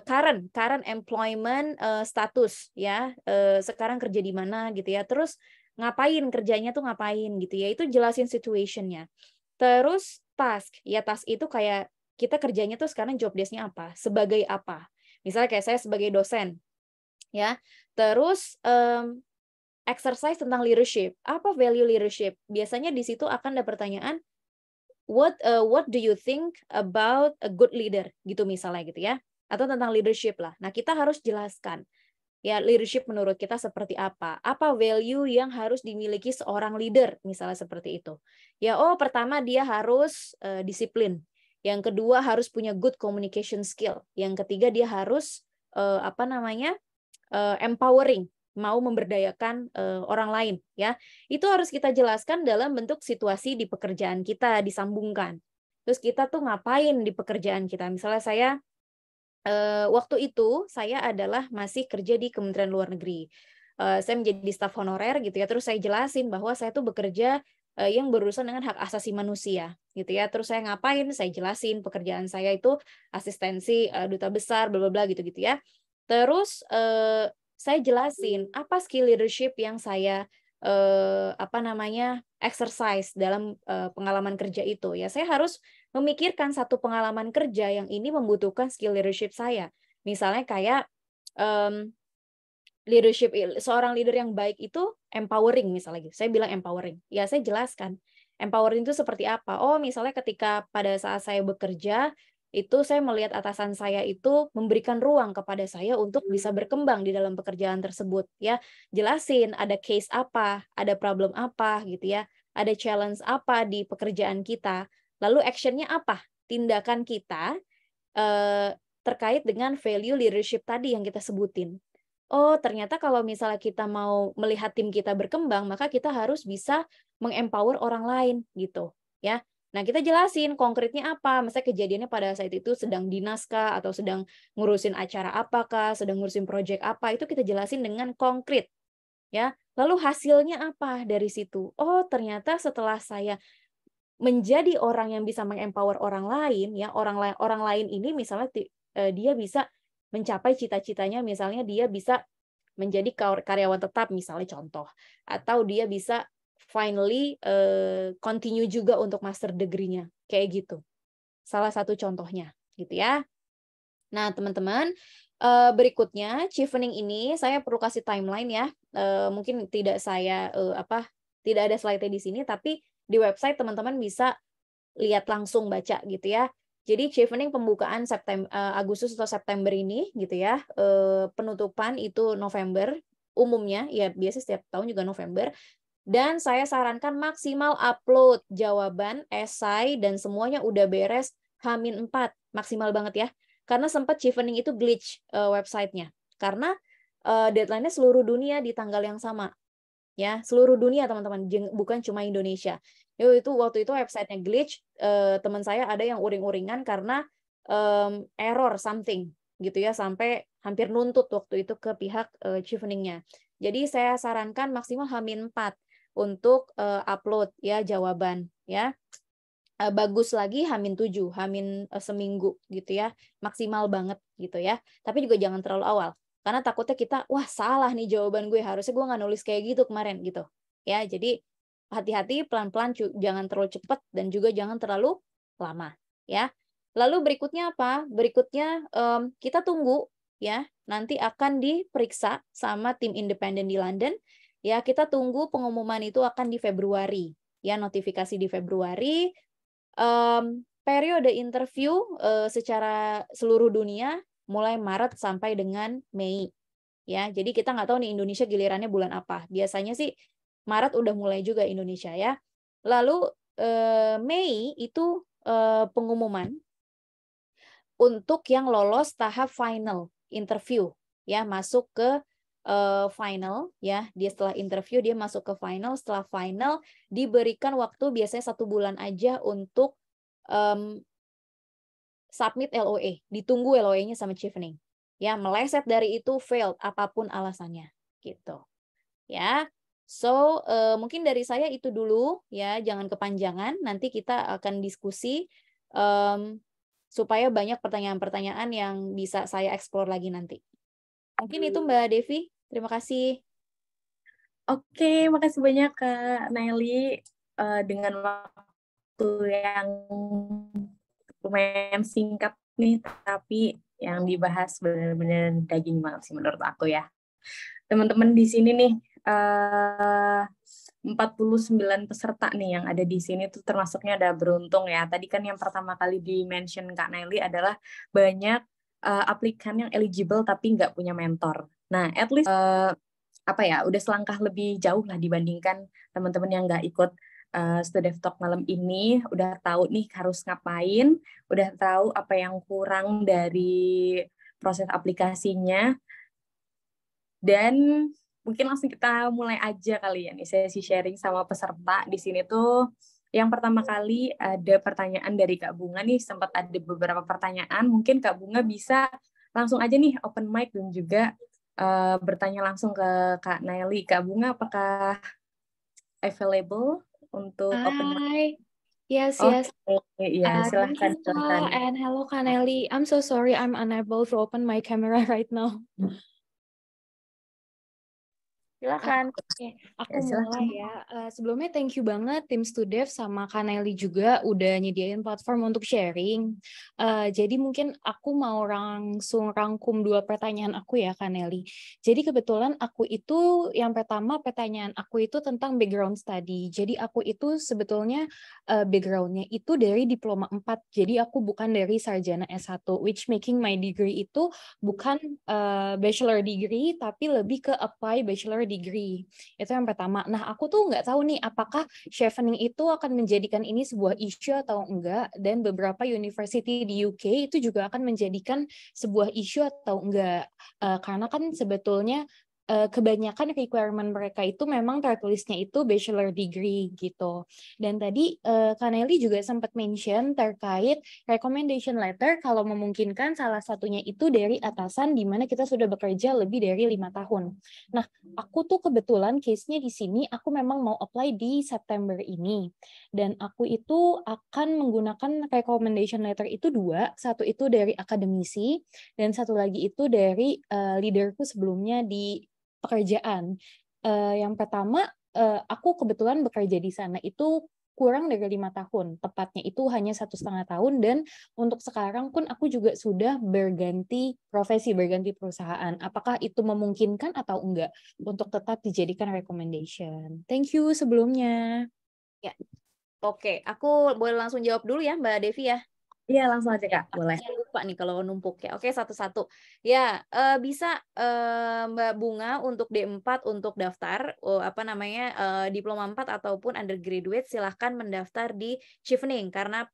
Speaker 2: Current employment status, ya. Sekarang kerja di mana gitu ya. Terus ngapain kerjanya tuh ngapain gitu ya. Itu jelasin situation-nya. Terus task, ya task itu kayak kita kerjanya tuh sekarang job desk-nya apa, sebagai apa. Misalnya kayak saya sebagai dosen, ya. Terus exercise tentang leadership. Apa value leadership? Biasanya di situ akan ada pertanyaan, what do you think about a good leader? Gitu misalnya gitu ya. Atau tentang leadership lah. Nah, kita harus jelaskan. Ya, leadership menurut kita seperti apa? Apa value yang harus dimiliki seorang leader? Misalnya seperti itu. Ya, pertama dia harus disiplin. Yang kedua harus punya good communication skill. Yang ketiga dia harus empowering, mau memberdayakan orang lain. Ya, itu harus kita jelaskan dalam bentuk situasi di pekerjaan kita, disambungkan. Terus kita tuh ngapain di pekerjaan kita? Misalnya saya waktu itu saya adalah masih kerja di Kementerian Luar Negeri. Saya menjadi staf honorer gitu ya. Terus saya jelasin bahwa saya tuh bekerja yang berurusan dengan hak asasi manusia gitu ya. Terus saya ngapain? Saya jelasin pekerjaan saya itu asistensi duta besar bla bla bla gitu-gitu ya. Terus saya jelasin apa skill leadership yang saya exercise dalam pengalaman kerja itu ya. Saya harus memikirkan satu pengalaman kerja yang ini membutuhkan skill leadership saya. Misalnya kayak leadership, seorang leader yang baik itu empowering misalnya gitu. Saya bilang empowering. Ya saya jelaskan. Empowering itu seperti apa? Misalnya ketika pada saat saya bekerja, itu saya melihat atasan saya itu memberikan ruang kepada saya untuk bisa berkembang di dalam pekerjaan tersebut. Ya, jelasin ada case apa, ada problem apa gitu ya, ada challenge apa di pekerjaan kita. Lalu actionnya apa? Tindakan kita terkait dengan value leadership tadi yang kita sebutin. Ternyata kalau misalnya kita mau melihat tim kita berkembang, maka kita harus bisa mengempower orang lain gitu, ya. Nah, kita jelasin konkretnya apa. Misalnya kejadiannya pada saat itu sedang dinas kah, atau sedang ngurusin acara apakah, sedang ngurusin proyek apa, itu kita jelasin dengan konkret, ya. Lalu hasilnya apa dari situ? Ternyata setelah saya menjadi orang yang bisa mengempower orang lain, ya, orang lain ini misalnya dia bisa mencapai cita-citanya, misalnya dia bisa menjadi karyawan tetap misalnya contoh, atau dia bisa finally continue juga untuk master degree-nya kayak gitu. Salah satu contohnya gitu ya. Nah, teman-teman, berikutnya chevening ini saya perlu kasih timeline ya. Mungkin tidak tidak ada slide-nya di sini, tapi di website teman-teman bisa lihat langsung baca gitu ya. Jadi chevening pembukaan Agustus atau September ini gitu ya. Penutupan itu November umumnya, ya biasa setiap tahun juga November. Dan saya sarankan maksimal upload jawaban, esai dan semuanya udah beres H-4, maksimal banget ya. Karena sempat chevening itu glitch websitenya. Karena deadline-nya seluruh dunia di tanggal yang sama. Ya, seluruh dunia teman-teman, bukan cuma Indonesia. Itu waktu itu websitenya glitch, teman saya ada yang uring-uringan karena error something gitu ya, sampai hampir nuntut waktu itu ke pihak chevening-nya. Jadi saya sarankan maksimal H-4 untuk upload ya jawaban ya. Bagus lagi H-7, seminggu gitu ya. Maksimal banget gitu ya. Tapi juga jangan terlalu awal. Karena takutnya kita, wah salah nih jawaban gue, harusnya gue nggak nulis kayak gitu kemarin gitu. Ya, jadi hati-hati, pelan-pelan, jangan terlalu cepat dan juga jangan terlalu lama. Ya. Lalu berikutnya apa? Berikutnya kita tunggu ya, nanti akan diperiksa sama tim independen di London. Ya, kita tunggu pengumuman itu akan di Februari. Ya, notifikasi di Februari. periode interview secara seluruh dunia mulai Maret sampai dengan Mei. Ya, jadi kita nggak tahu nih Indonesia gilirannya bulan apa. Biasanya sih Maret udah mulai juga Indonesia ya. Lalu Mei itu pengumuman untuk yang lolos tahap final interview, ya masuk ke final, ya dia setelah interview dia masuk ke final. Setelah final diberikan waktu biasanya 1 bulan aja untuk submit LOA, ditunggu LOA-nya sama Chevening. Ya, meleset dari itu failed apapun alasannya, gitu. Ya. So, mungkin dari saya itu dulu ya, jangan kepanjangan. Nanti kita akan diskusi supaya banyak pertanyaan-pertanyaan yang bisa saya explore lagi nanti. Mungkin itu Mbak Devi. Terima kasih.
Speaker 1: Oke, makasih banyak Kak Naili, dengan waktu yang lumayan singkat nih, tapi yang dibahas benar-benar daging banget sih menurut aku ya. Teman-teman di sini nih, 49 peserta nih yang ada di sini tuh termasuknya ada beruntung ya. Tadi kan yang pertama kali di-mention Kak Nelly adalah banyak aplikan yang eligible tapi nggak punya mentor. Nah, at least apa ya, udah selangkah lebih jauh lah dibandingkan teman-teman yang nggak ikut Studef Talk malam ini. Udah tahu nih harus ngapain, udah tahu apa yang kurang dari proses aplikasinya, dan mungkin langsung kita mulai aja kali ya nih sesi sharing sama peserta di sini tuh. Yang pertama kali ada pertanyaan dari Kak Bunga nih, sempat ada beberapa pertanyaan. Mungkin Kak Bunga bisa langsung aja nih open mic dan juga bertanya langsung ke Kak Naili. Kak Bunga apakah available untuk open mic?
Speaker 3: Hi. Yes,
Speaker 1: Oh,
Speaker 3: yes.
Speaker 1: iya,
Speaker 3: Thank
Speaker 1: silahkan,
Speaker 3: you,
Speaker 1: silahkan.
Speaker 3: Kak, and hello, Kaneli. I'm so sorry I'm unable to open my camera right now.
Speaker 2: Silakan.
Speaker 3: Oke, aku
Speaker 1: Ya, silahkan.
Speaker 3: mulai ya. Sebelumnya thank you banget tim Studef sama Kaneli juga udah nyediain platform untuk sharing. Jadi mungkin aku mau langsung rangkum 2 pertanyaan aku ya, Kaneli. Jadi kebetulan aku itu yang pertama pertanyaan aku itu tentang background study. Jadi aku itu sebetulnya background-nya itu dari diploma 4. Jadi aku bukan dari sarjana S1, which making my degree itu bukan bachelor degree tapi lebih ke apply bachelor degree. Itu yang pertama. Nah, aku tuh nggak tahu nih apakah chevening itu akan menjadikan ini sebuah isu atau enggak, dan beberapa university di UK itu juga akan menjadikan sebuah isu atau enggak. Karena kan sebetulnya kebanyakan requirement mereka itu memang tertulisnya itu bachelor degree gitu. Dan tadi Kaneli juga sempat mention terkait recommendation letter kalau memungkinkan salah satunya itu dari atasan di mana kita sudah bekerja lebih dari 5 tahun. Nah, aku tuh kebetulan case-nya di sini aku memang mau apply di September ini. Dan aku itu akan menggunakan recommendation letter itu 2, satu itu dari akademisi dan satu lagi itu dari leaderku sebelumnya di pekerjaan. Yang pertama, aku kebetulan bekerja di sana itu kurang dari 5 tahun, tepatnya itu hanya 1,5 tahun, dan untuk sekarang pun aku juga sudah berganti profesi, berganti perusahaan. Apakah itu memungkinkan atau enggak untuk tetap dijadikan recommendation? Thank you sebelumnya.
Speaker 2: Ya. Oke, aku boleh langsung jawab dulu ya Mbak Devi ya.
Speaker 1: Iya, langsung aja Kak, boleh.
Speaker 2: Takutnya lupa nih kalau numpuk ya. Oke, satu-satu. Ya, bisa Mbak Bunga untuk D4 untuk daftar apa namanya diploma 4 ataupun undergraduate silahkan mendaftar di Chevening karena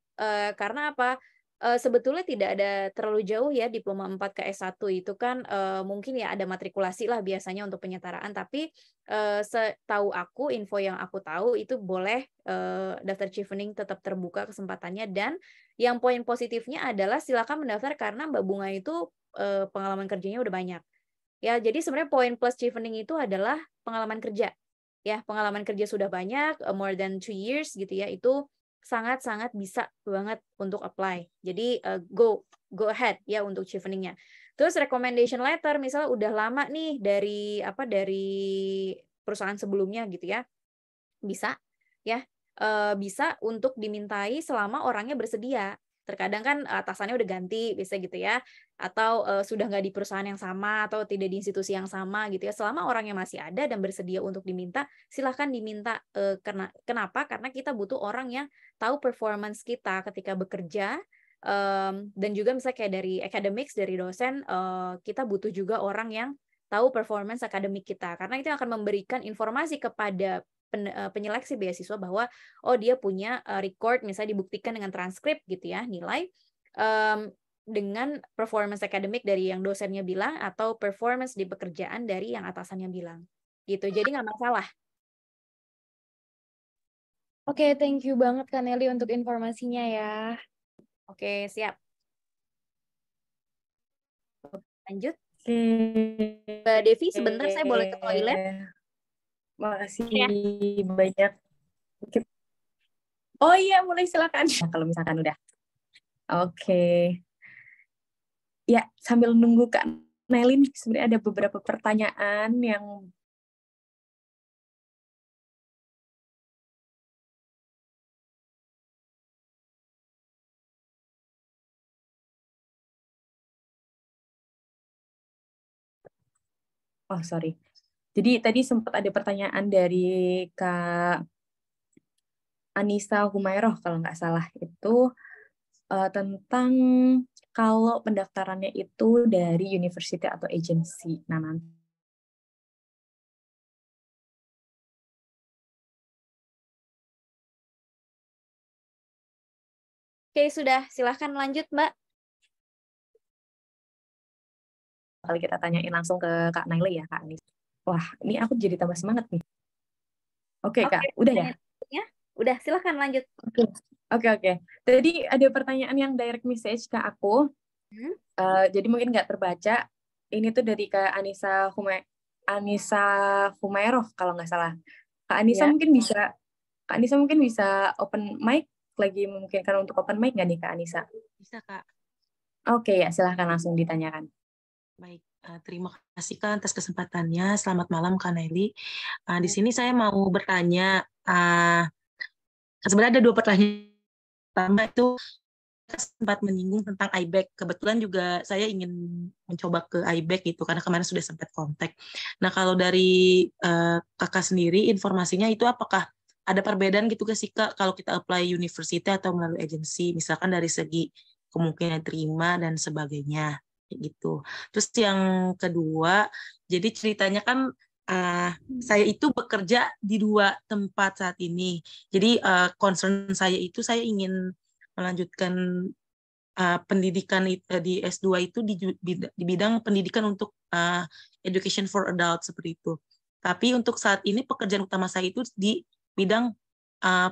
Speaker 2: apa? Sebetulnya tidak ada terlalu jauh ya diploma 4 ke S1 itu kan mungkin ya ada matrikulasi lah biasanya untuk penyetaraan, tapi setahu aku, info yang aku tahu itu boleh daftar Chevening tetap terbuka kesempatannya. Dan yang poin positifnya adalah silakan mendaftar karena Mbak Bunga itu pengalaman kerjanya udah banyak. Ya, jadi sebenarnya poin plus Chevening itu adalah pengalaman kerja. Ya, pengalaman kerja sudah banyak, more than 2 years gitu ya, itu sangat-sangat bisa banget untuk apply. Jadi go ahead ya untuk Chevening-nya. Terus recommendation letter misalnya udah lama nih dari perusahaan sebelumnya gitu ya. Bisa ya, bisa untuk dimintai selama orangnya bersedia. Terkadang kan atasannya udah ganti, biasanya gitu ya, atau sudah nggak di perusahaan yang sama atau tidak di institusi yang sama gitu ya. Selama orangnya masih ada dan bersedia untuk diminta, silahkan diminta. Kenapa? Karena kita butuh orang yang tahu performance kita ketika bekerja, dan juga misalnya kayak dari academics, dari dosen, kita butuh juga orang yang tahu performance akademik kita, karena itu akan memberikan informasi kepada penyeleksi beasiswa bahwa oh dia punya record, misalnya dibuktikan dengan transkrip gitu ya, nilai dengan performance akademik dari yang dosennya bilang atau performance di pekerjaan dari yang atasannya bilang gitu, jadi nggak masalah.
Speaker 3: Oke, thank you banget Kak Nelly untuk informasinya ya.
Speaker 2: Oke, siap. Lanjut.
Speaker 1: Oke.
Speaker 2: Mbak Devi, sebentar saya boleh ke toilet.
Speaker 1: Makasih
Speaker 2: Ya.
Speaker 1: banyak. Oh iya, mulai silakan. Nah, kalau misalkan udah. Oke. Ya, sambil nunggu Kak Nelly, sebenarnya ada beberapa pertanyaan yang sorry. Jadi tadi sempat ada pertanyaan dari Kak Anissa Humairoh kalau nggak salah, itu tentang kalau pendaftarannya itu dari university atau agency. Nah, nanti
Speaker 2: Oke, sudah. Silahkan lanjut, Mbak.
Speaker 1: kali kita tanyain langsung ke Kak Naila ya, Kak Anis. Wah, ini aku jadi tambah semangat nih. Oke, Kak. Udah ya?
Speaker 2: Udah, silahkan lanjut.
Speaker 1: Oke. Tadi ada pertanyaan yang direct message ke aku. Jadi mungkin nggak terbaca. Ini tuh dari Kak Anissa Humairoh kalau nggak salah. Kak Anissa mungkin bisa open mic, lagi memungkinkan untuk open mic nggak nih Kak Anissa?
Speaker 4: Bisa, Kak.
Speaker 1: Oke, ya silahkan langsung ditanyakan.
Speaker 4: Baik, terima kasih Kak atas kesempatannya. Selamat malam Kak Nelly. Di sini saya mau bertanya, sebenarnya ada 2 pertanyaan. Pertama itu sempat menyinggung tentang IBEC. Kebetulan juga saya ingin mencoba ke IBEC gitu, karena kemarin sudah sempat kontak. Nah, kalau dari Kakak sendiri, informasinya itu apakah ada perbedaan gitu sih Kak, kalau kita apply university atau melalui agensi, misalkan dari segi kemungkinan terima dan sebagainya, gitu. Terus yang kedua, jadi ceritanya kan saya itu bekerja di 2 tempat saat ini. Jadi concern saya itu saya ingin melanjutkan pendidikan di S2 itu di bidang pendidikan untuk education for adult seperti itu. Tapi untuk saat ini pekerjaan utama saya itu di bidang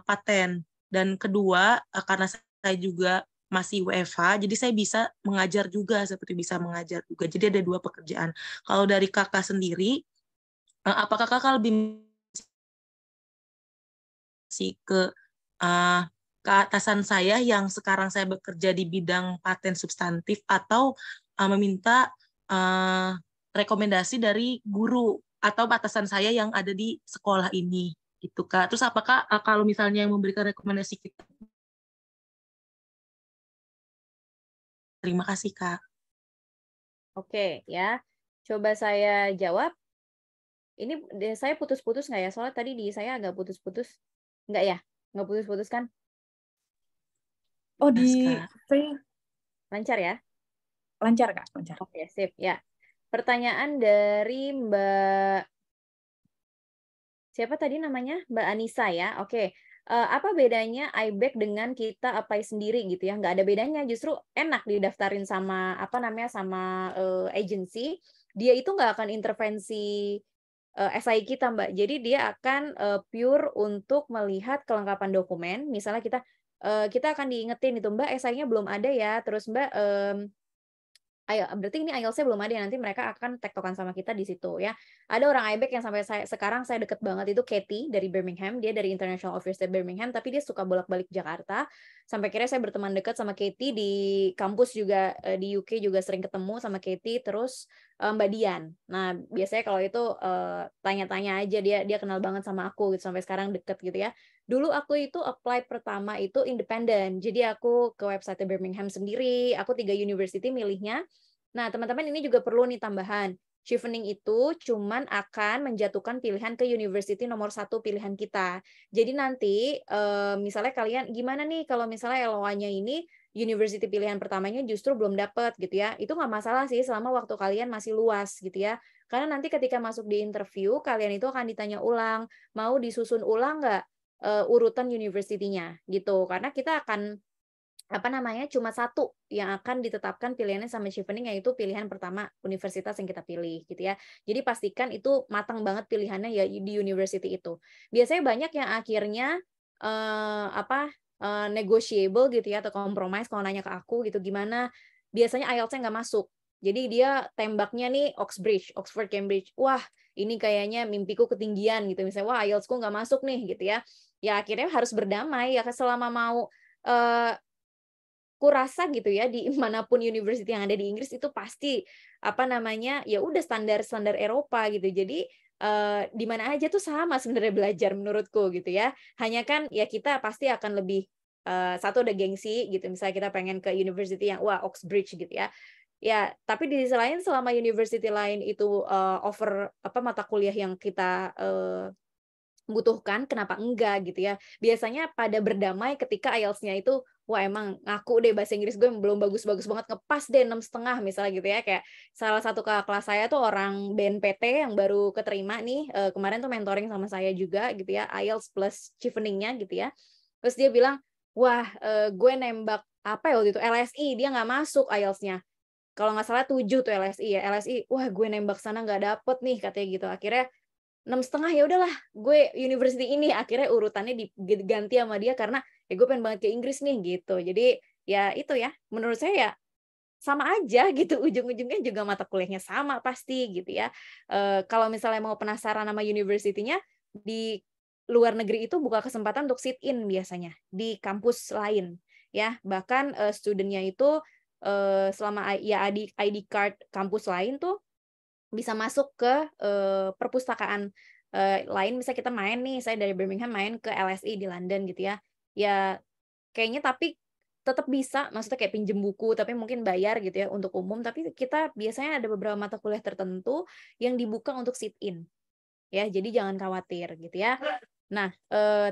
Speaker 4: paten. Dan kedua, karena saya juga masih WFH, jadi saya bisa mengajar juga, seperti bisa mengajar juga. Jadi ada 2 pekerjaan. Kalau dari Kakak sendiri, apakah Kakak lebih ke atasan saya yang sekarang saya bekerja di bidang paten substantif, atau meminta rekomendasi dari guru atau atasan saya yang ada di sekolah ini, gitu Kak. Terus apakah kalau misalnya yang memberikan rekomendasi kita? Terima kasih Kak.
Speaker 2: Oke, ya. Coba saya jawab. Ini saya putus-putus nggak ya? Soalnya tadi di saya agak putus-putus. Nggak ya? Nggak putus-putus kan?
Speaker 1: Oh, di saya
Speaker 2: lancar ya?
Speaker 1: Lancar, Kak. Lancar.
Speaker 2: Oke, sip. Ya. Pertanyaan dari Mbak... Siapa tadi namanya? Mbak Anissa ya? Oke. Apa bedanya IBEC dengan kita apply sendiri gitu ya? Nggak ada bedanya, justru enak didaftarin sama sama agency. Dia itu nggak akan intervensi SI kita, Mbak. Jadi dia akan pure untuk melihat kelengkapan dokumen. Misalnya kita akan diingetin itu, Mbak, SI-nya belum ada ya. Terus Mbak, berarti ini IELTS-nya belum ada, nanti mereka akan tektokan sama kita di situ ya. Ada orang IBEC yang sampai sekarang saya deket banget, itu Katie dari Birmingham, dia dari International Office di Birmingham, tapi dia suka bolak-balik Jakarta. Sampai akhirnya saya berteman dekat sama Katie di kampus juga, di UK juga sering ketemu sama Katie, terus Mbak Dian. Nah, biasanya kalau itu tanya-tanya aja, dia kenal banget sama aku gitu, sampai sekarang deket gitu ya. Dulu aku itu apply pertama itu independen. Jadi aku ke website Birmingham sendiri, aku 3 university milihnya. Nah, teman-teman ini juga perlu nih tambahan. Chevening itu cuman akan menjatuhkan pilihan ke university nomor 1 pilihan kita. Jadi nanti misalnya kalian gimana nih kalau misalnya LOA-nya ini university pilihan pertamanya justru belum dapat gitu ya. Itu nggak masalah sih selama waktu kalian masih luas gitu ya. Karena nanti ketika masuk di interview, kalian itu akan ditanya ulang, mau disusun ulang nggak urutan university-nya gitu. Karena kita akan cuma satu yang akan ditetapkan pilihannya sama Chevening, yaitu pilihan pertama universitas yang kita pilih gitu ya. Jadi pastikan itu matang banget pilihannya ya di university itu. Biasanya banyak yang akhirnya negotiable gitu ya, atau compromise kalau nanya ke aku gitu gimana. Biasanya IELTS-nya nggak masuk. Jadi dia tembaknya nih Oxbridge, Oxford, Cambridge. Wah, ini kayaknya mimpiku ketinggian gitu. Misalnya, wah IELTS-ku nggak masuk nih gitu ya. Ya akhirnya harus berdamai ya selama mau kurasa gitu ya di manapun university yang ada di Inggris itu pasti ya udah standar Eropa gitu. Jadi di mana aja tuh sama sebenarnya belajar menurutku gitu ya. Hanya kan ya kita pasti akan lebih satu ada gengsi gitu. Misalnya kita pengen ke university yang wah Oxbridge gitu ya. Ya, tapi di sisi lain selama university lain itu offer mata kuliah yang kita butuhkan, kenapa enggak gitu ya. Biasanya pada berdamai ketika IELTS-nya itu, wah emang ngaku deh bahasa Inggris gue belum bagus-bagus banget, ngepas deh 6,5 misalnya gitu ya. Kayak salah satu kakak kelas saya tuh orang BNPT yang baru keterima nih, kemarin tuh mentoring sama saya juga gitu ya, IELTS plus Chevening-nya gitu ya. Terus dia bilang, wah gue nembak apa ya waktu itu, LSI, dia nggak masuk IELTS-nya. Kalau nggak salah 7 tuh LSI ya, LSI, wah gue nembak sana nggak dapet nih katanya gitu. Akhirnya 6,5 ya udahlah gue university ini, akhirnya urutannya diganti sama dia karena ya gue pengen banget ke Inggris nih gitu. Jadi ya itu ya menurut saya ya sama aja gitu, ujung-ujungnya juga mata kuliahnya sama pasti gitu ya. Kalau misalnya mau penasaran sama university-nya, di luar negeri itu buka kesempatan untuk sit in biasanya di kampus lain ya. Bahkan student-nya itu selama ya ID card kampus lain tuh bisa masuk ke perpustakaan lain. Misalnya kita main nih, saya dari Birmingham main ke LSE di London gitu ya. Ya kayaknya tapi tetap bisa, maksudnya kayak pinjem buku tapi mungkin bayar gitu ya untuk umum, tapi kita biasanya ada beberapa mata kuliah tertentu yang dibuka untuk sit in. Ya, jadi jangan khawatir gitu ya. Nah,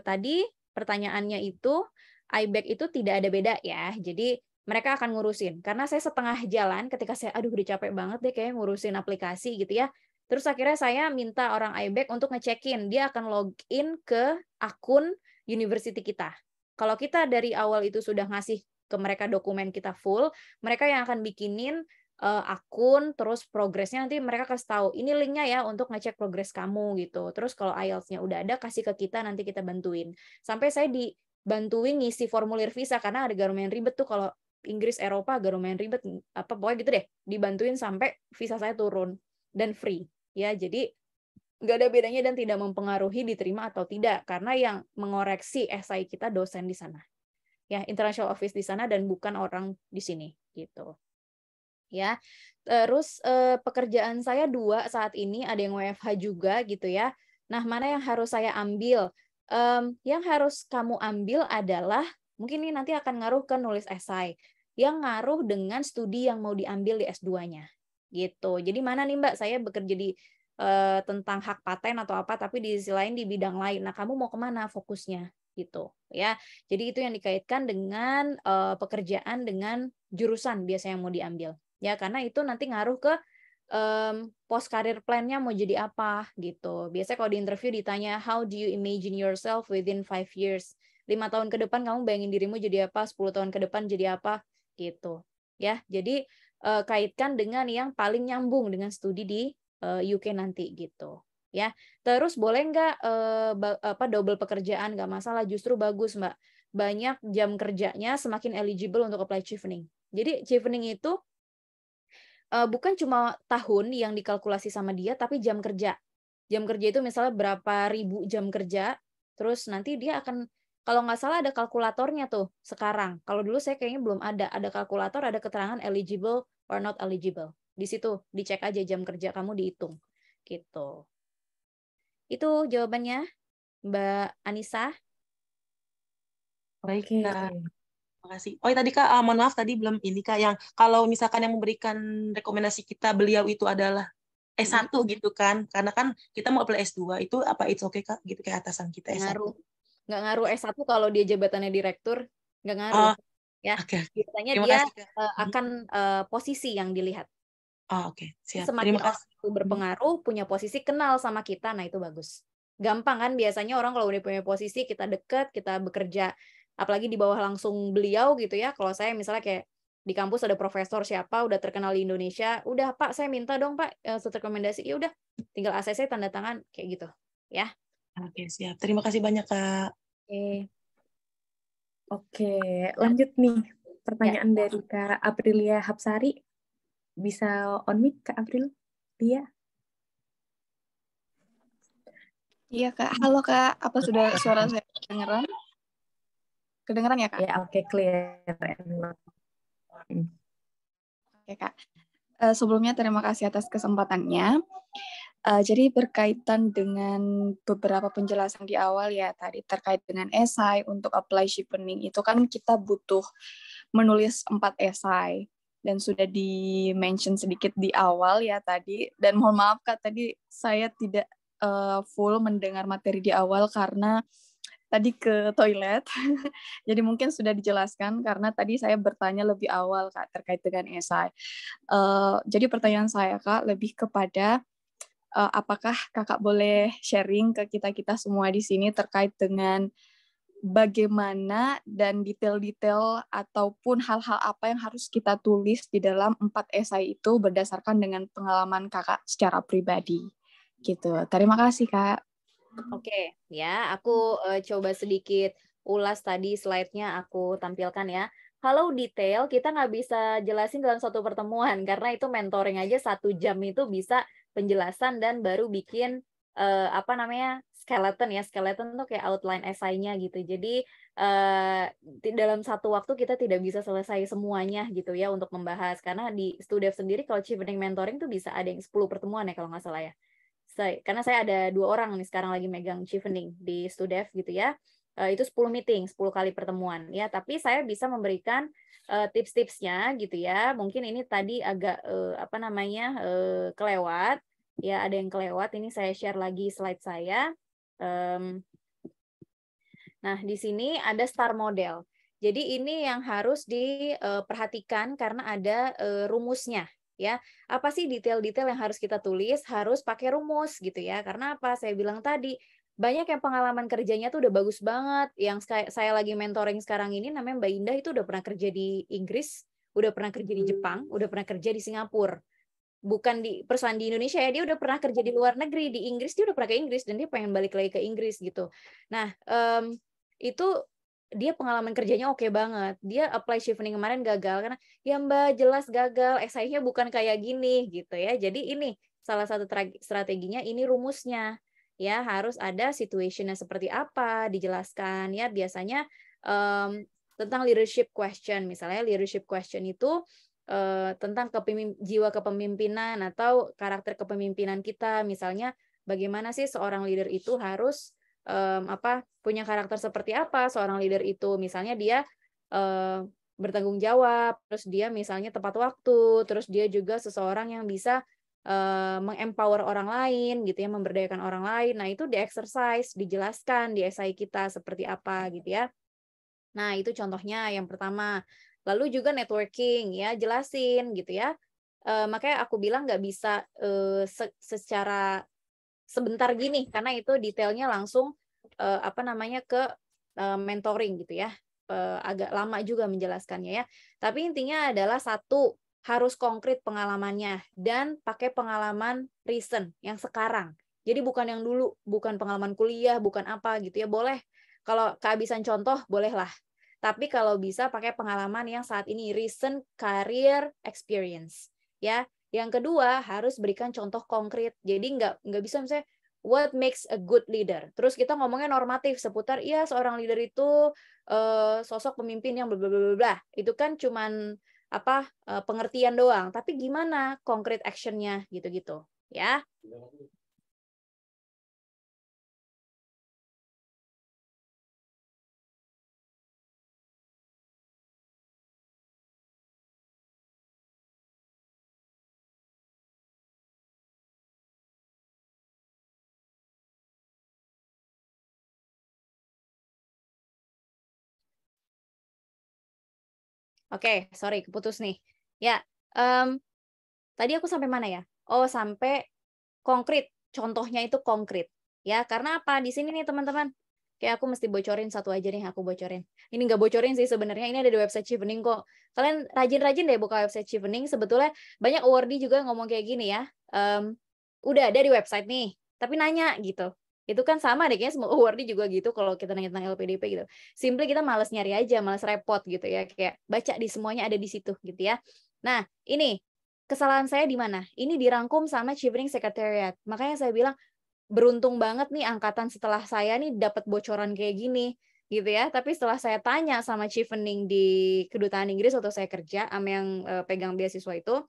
Speaker 2: tadi pertanyaannya itu iBack itu tidak ada beda ya. Jadi mereka akan ngurusin. Karena saya setengah jalan ketika saya aduh udah capek banget deh kayak ngurusin aplikasi gitu ya. Terus akhirnya saya minta orang iBack untuk ngecekin. Dia akan login ke akun university kita. Kalau kita dari awal itu sudah ngasih ke mereka dokumen kita full, mereka yang akan bikinin akun, terus progresnya nanti mereka kasih tahu, ini linknya ya untuk ngecek progres kamu gitu. Terus kalau IELTS-nya udah ada, kasih ke kita, nanti kita bantuin. Sampai saya dibantuin ngisi formulir visa, karena agak lumayan ribet tuh kalau Inggris, Eropa agak lumayan ribet, pokoknya gitu deh, dibantuin sampai visa saya turun, dan free. Ya, jadi nggak ada bedanya dan tidak mempengaruhi diterima atau tidak, karena yang mengoreksi esai kita dosen di sana. Ya, international office di sana dan bukan orang di sini gitu. Ya, terus pekerjaan saya 2 saat ini, ada yang WFH juga gitu ya. Nah, mana yang harus saya ambil? Yang harus kamu ambil adalah mungkin ini nanti akan ngaruh ke nulis esai, yang ngaruh dengan studi yang mau diambil di S2-nya gitu. Jadi mana nih Mbak, saya bekerja di tentang hak paten atau apa, tapi di sisi lain di bidang lain. Nah, kamu mau kemana fokusnya gitu ya. Jadi itu yang dikaitkan dengan pekerjaan dengan jurusan biasanya yang mau diambil. Ya, karena itu nanti ngaruh ke post career plan-nya mau jadi apa gitu. Biasanya kalau di interview ditanya, how do you imagine yourself within 5 years? 5 tahun ke depan kamu bayangin dirimu jadi apa, 10 tahun ke depan jadi apa gitu. Ya, jadi kaitkan dengan yang paling nyambung dengan studi di UK nanti gitu. Ya, terus boleh nggak double pekerjaan? Nggak masalah, justru bagus Mbak. Banyak jam kerjanya semakin eligible untuk apply chevening. Jadi chevening itu bukan cuma tahun yang dikalkulasi sama dia, tapi jam kerja. Jam kerja itu misalnya berapa ribu jam kerja, terus nanti dia akan, kalau nggak salah ada kalkulatornya tuh sekarang. Kalau dulu saya kayaknya belum ada. Ada kalkulator, ada keterangan eligible or not eligible. Di situ dicek aja jam kerja kamu dihitung. Gitu. Itu jawabannya, Mbak Anissa.
Speaker 4: Baik,
Speaker 1: Oke.
Speaker 4: Kak. Makasih. Oh, tadi Kak, mohon maaf tadi belum ini Kak, yang kalau misalkan yang memberikan rekomendasi kita beliau itu adalah S1 gitu kan, karena kan kita mau apply S2 itu apa it's okay Kak, gitu kayak atasan kita
Speaker 2: Nggak
Speaker 4: S1.
Speaker 2: ngaruh. Nggak ngaruh S1 kalau dia jabatannya direktur, nggak ngaruh.
Speaker 4: Oh,
Speaker 2: Ya,
Speaker 4: oke.
Speaker 2: biasanya
Speaker 4: Terima
Speaker 2: dia
Speaker 4: kasih Kak.
Speaker 2: akan posisi yang dilihat.
Speaker 4: Oh, oke. Siap.
Speaker 2: Semakin
Speaker 4: Terima
Speaker 2: orang
Speaker 4: kasih.
Speaker 2: itu berpengaruh, punya posisi, kenal sama kita, nah itu bagus. Gampang kan biasanya orang kalau udah punya posisi, kita deket, kita bekerja, apalagi di bawah langsung beliau gitu ya. Kalau saya misalnya kayak di kampus ada profesor siapa, udah terkenal di Indonesia, udah Pak, saya minta dong Pak, surat rekomendasi, ya udah, tinggal ACC tanda tangan, kayak gitu. Ya.
Speaker 4: Oke, siap. Terima kasih banyak Kak.
Speaker 2: Oke.
Speaker 1: Oke, lanjut nih.
Speaker 2: Ya.
Speaker 1: Pertanyaan dari Kak Aprilia Hapsari. Bisa on mic, Kak Aprilia?
Speaker 5: Iya Kak, halo Kak, apa sudah suara saya kedengeran? Kedengeran ya Kak?
Speaker 1: Ya, oke, clear.
Speaker 5: Oke Kak, sebelumnya terima kasih atas kesempatannya. Jadi berkaitan dengan beberapa penjelasan di awal ya tadi terkait dengan esai untuk apply cheapening itu kan kita butuh menulis 4 esai dan sudah di-mention sedikit di awal ya tadi, dan mohon maaf Kak tadi saya tidak full mendengar materi di awal karena tadi ke toilet. Jadi mungkin sudah dijelaskan karena tadi saya bertanya lebih awal Kak terkait dengan esai. Jadi pertanyaan saya Kak lebih kepada apakah Kakak boleh sharing ke kita-kita semua di sini terkait dengan bagaimana dan detail-detail ataupun hal-hal apa yang harus kita tulis di dalam 4 esai itu berdasarkan dengan pengalaman Kakak secara pribadi. Gitu. Terima kasih, Kak.
Speaker 2: Oke, ya, aku coba sedikit ulas tadi slide-nya aku tampilkan ya. Kalau detail, kita nggak bisa jelasin dalam satu pertemuan, karena itu mentoring aja 1 jam itu bisa penjelasan dan baru bikin, apa namanya, skeleton ya, skeleton tuh kayak outline esainya gitu. Jadi, dalam satu waktu kita tidak bisa selesai semuanya gitu ya untuk membahas, karena di Studev sendiri kalau cheapening mentoring tuh bisa ada yang 10 pertemuan ya kalau nggak salah ya. Karena saya ada 2 orang nih sekarang lagi megang cheapening di Studev gitu ya. Itu 10 meeting, 10 kali pertemuan ya. Tapi saya bisa memberikan tips-tipsnya gitu ya. Mungkin ini tadi agak apa namanya kelewat ya, ada yang kelewat. Ini saya share lagi slide saya. Nah, di sini ada star model. Jadi ini yang harus diperhatikan karena ada rumusnya ya. Apa sih detail-detail yang harus kita tulis? Harus pakai rumus gitu ya. Karena apa? Saya bilang tadi banyak yang pengalaman kerjanya tuh udah bagus banget. Yang saya lagi mentoring sekarang ini namanya Mbak Indah, itu udah pernah kerja di Inggris, udah pernah kerja di Jepang, udah pernah kerja di Singapura. Bukan di perusahaan di Indonesia ya, dia udah pernah kerja di luar negeri, di Inggris dia udah pernah ke Inggris dan dia pengen balik lagi ke Inggris gitu. Nah, itu dia pengalaman kerjanya oke banget. Dia apply cheapening kemarin gagal karena ya Mbak jelas gagal, esainya bukan kayak gini gitu ya. Jadi ini salah satu strateginya, ini rumusnya ya, harus ada situationnya seperti apa dijelaskan ya. Biasanya tentang leadership question, misalnya leadership question itu tentang jiwa kepemimpinan atau karakter kepemimpinan kita, misalnya bagaimana sih seorang leader itu harus punya karakter seperti apa seorang leader itu, misalnya dia bertanggung jawab, terus dia misalnya tepat waktu, terus dia juga seseorang yang bisa mengempower orang lain gitu ya, memberdayakan orang lain. Nah, itu di-exercise, dijelaskan di esai kita seperti apa gitu ya. Nah, itu contohnya yang pertama. Lalu juga networking ya, jelasin gitu ya. Makanya aku bilang nggak bisa secara sebentar gini, karena itu detailnya langsung apa namanya ke mentoring gitu ya. Agak lama juga menjelaskannya ya. Tapi intinya adalah satu, harus konkret pengalamannya dan pakai pengalaman recent yang sekarang. Jadi bukan yang dulu, bukan pengalaman kuliah, bukan apa gitu ya. Boleh kalau kehabisan contoh bolehlah. Tapi kalau bisa pakai pengalaman yang saat ini, recent career experience ya. Yang kedua, harus berikan contoh konkret. Jadi nggak bisa misalnya what makes a good leader. Terus kita ngomongnya normatif seputar iya seorang leader itu sosok pemimpin yang bla bla bla bla. Itu kan cuman pengertian doang. Tapi gimana konkret actionnya gitu-gitu ya. Oke, sorry keputus nih. Ya, tadi aku sampai mana ya? Oh, sampai konkret. Contohnya itu konkret. Ya, karena apa? Di sini nih teman-teman. Kayak aku mesti bocorin satu aja nih, aku bocorin. Ini nggak bocorin sih sebenarnya, ini ada di website Chevening kok. Kalian rajin-rajin deh buka website Chevening. Sebetulnya banyak awardee juga ngomong kayak gini ya. Udah ada di website nih, tapi nanya gitu. Itu kan sama deh, kayaknya semua awardee juga gitu kalau kita nanya tentang LPDP gitu. Simply kita malas nyari aja, malas repot gitu ya. Kayak baca di semuanya ada di situ gitu ya. Nah, ini kesalahan saya di mana? Ini dirangkum sama Chevening Secretariat. Makanya saya bilang, beruntung banget nih angkatan setelah saya nih dapat bocoran kayak gini gitu ya. Tapi setelah saya tanya sama Chevening di Kedutaan Inggris waktu saya kerja sama yang pegang beasiswa itu,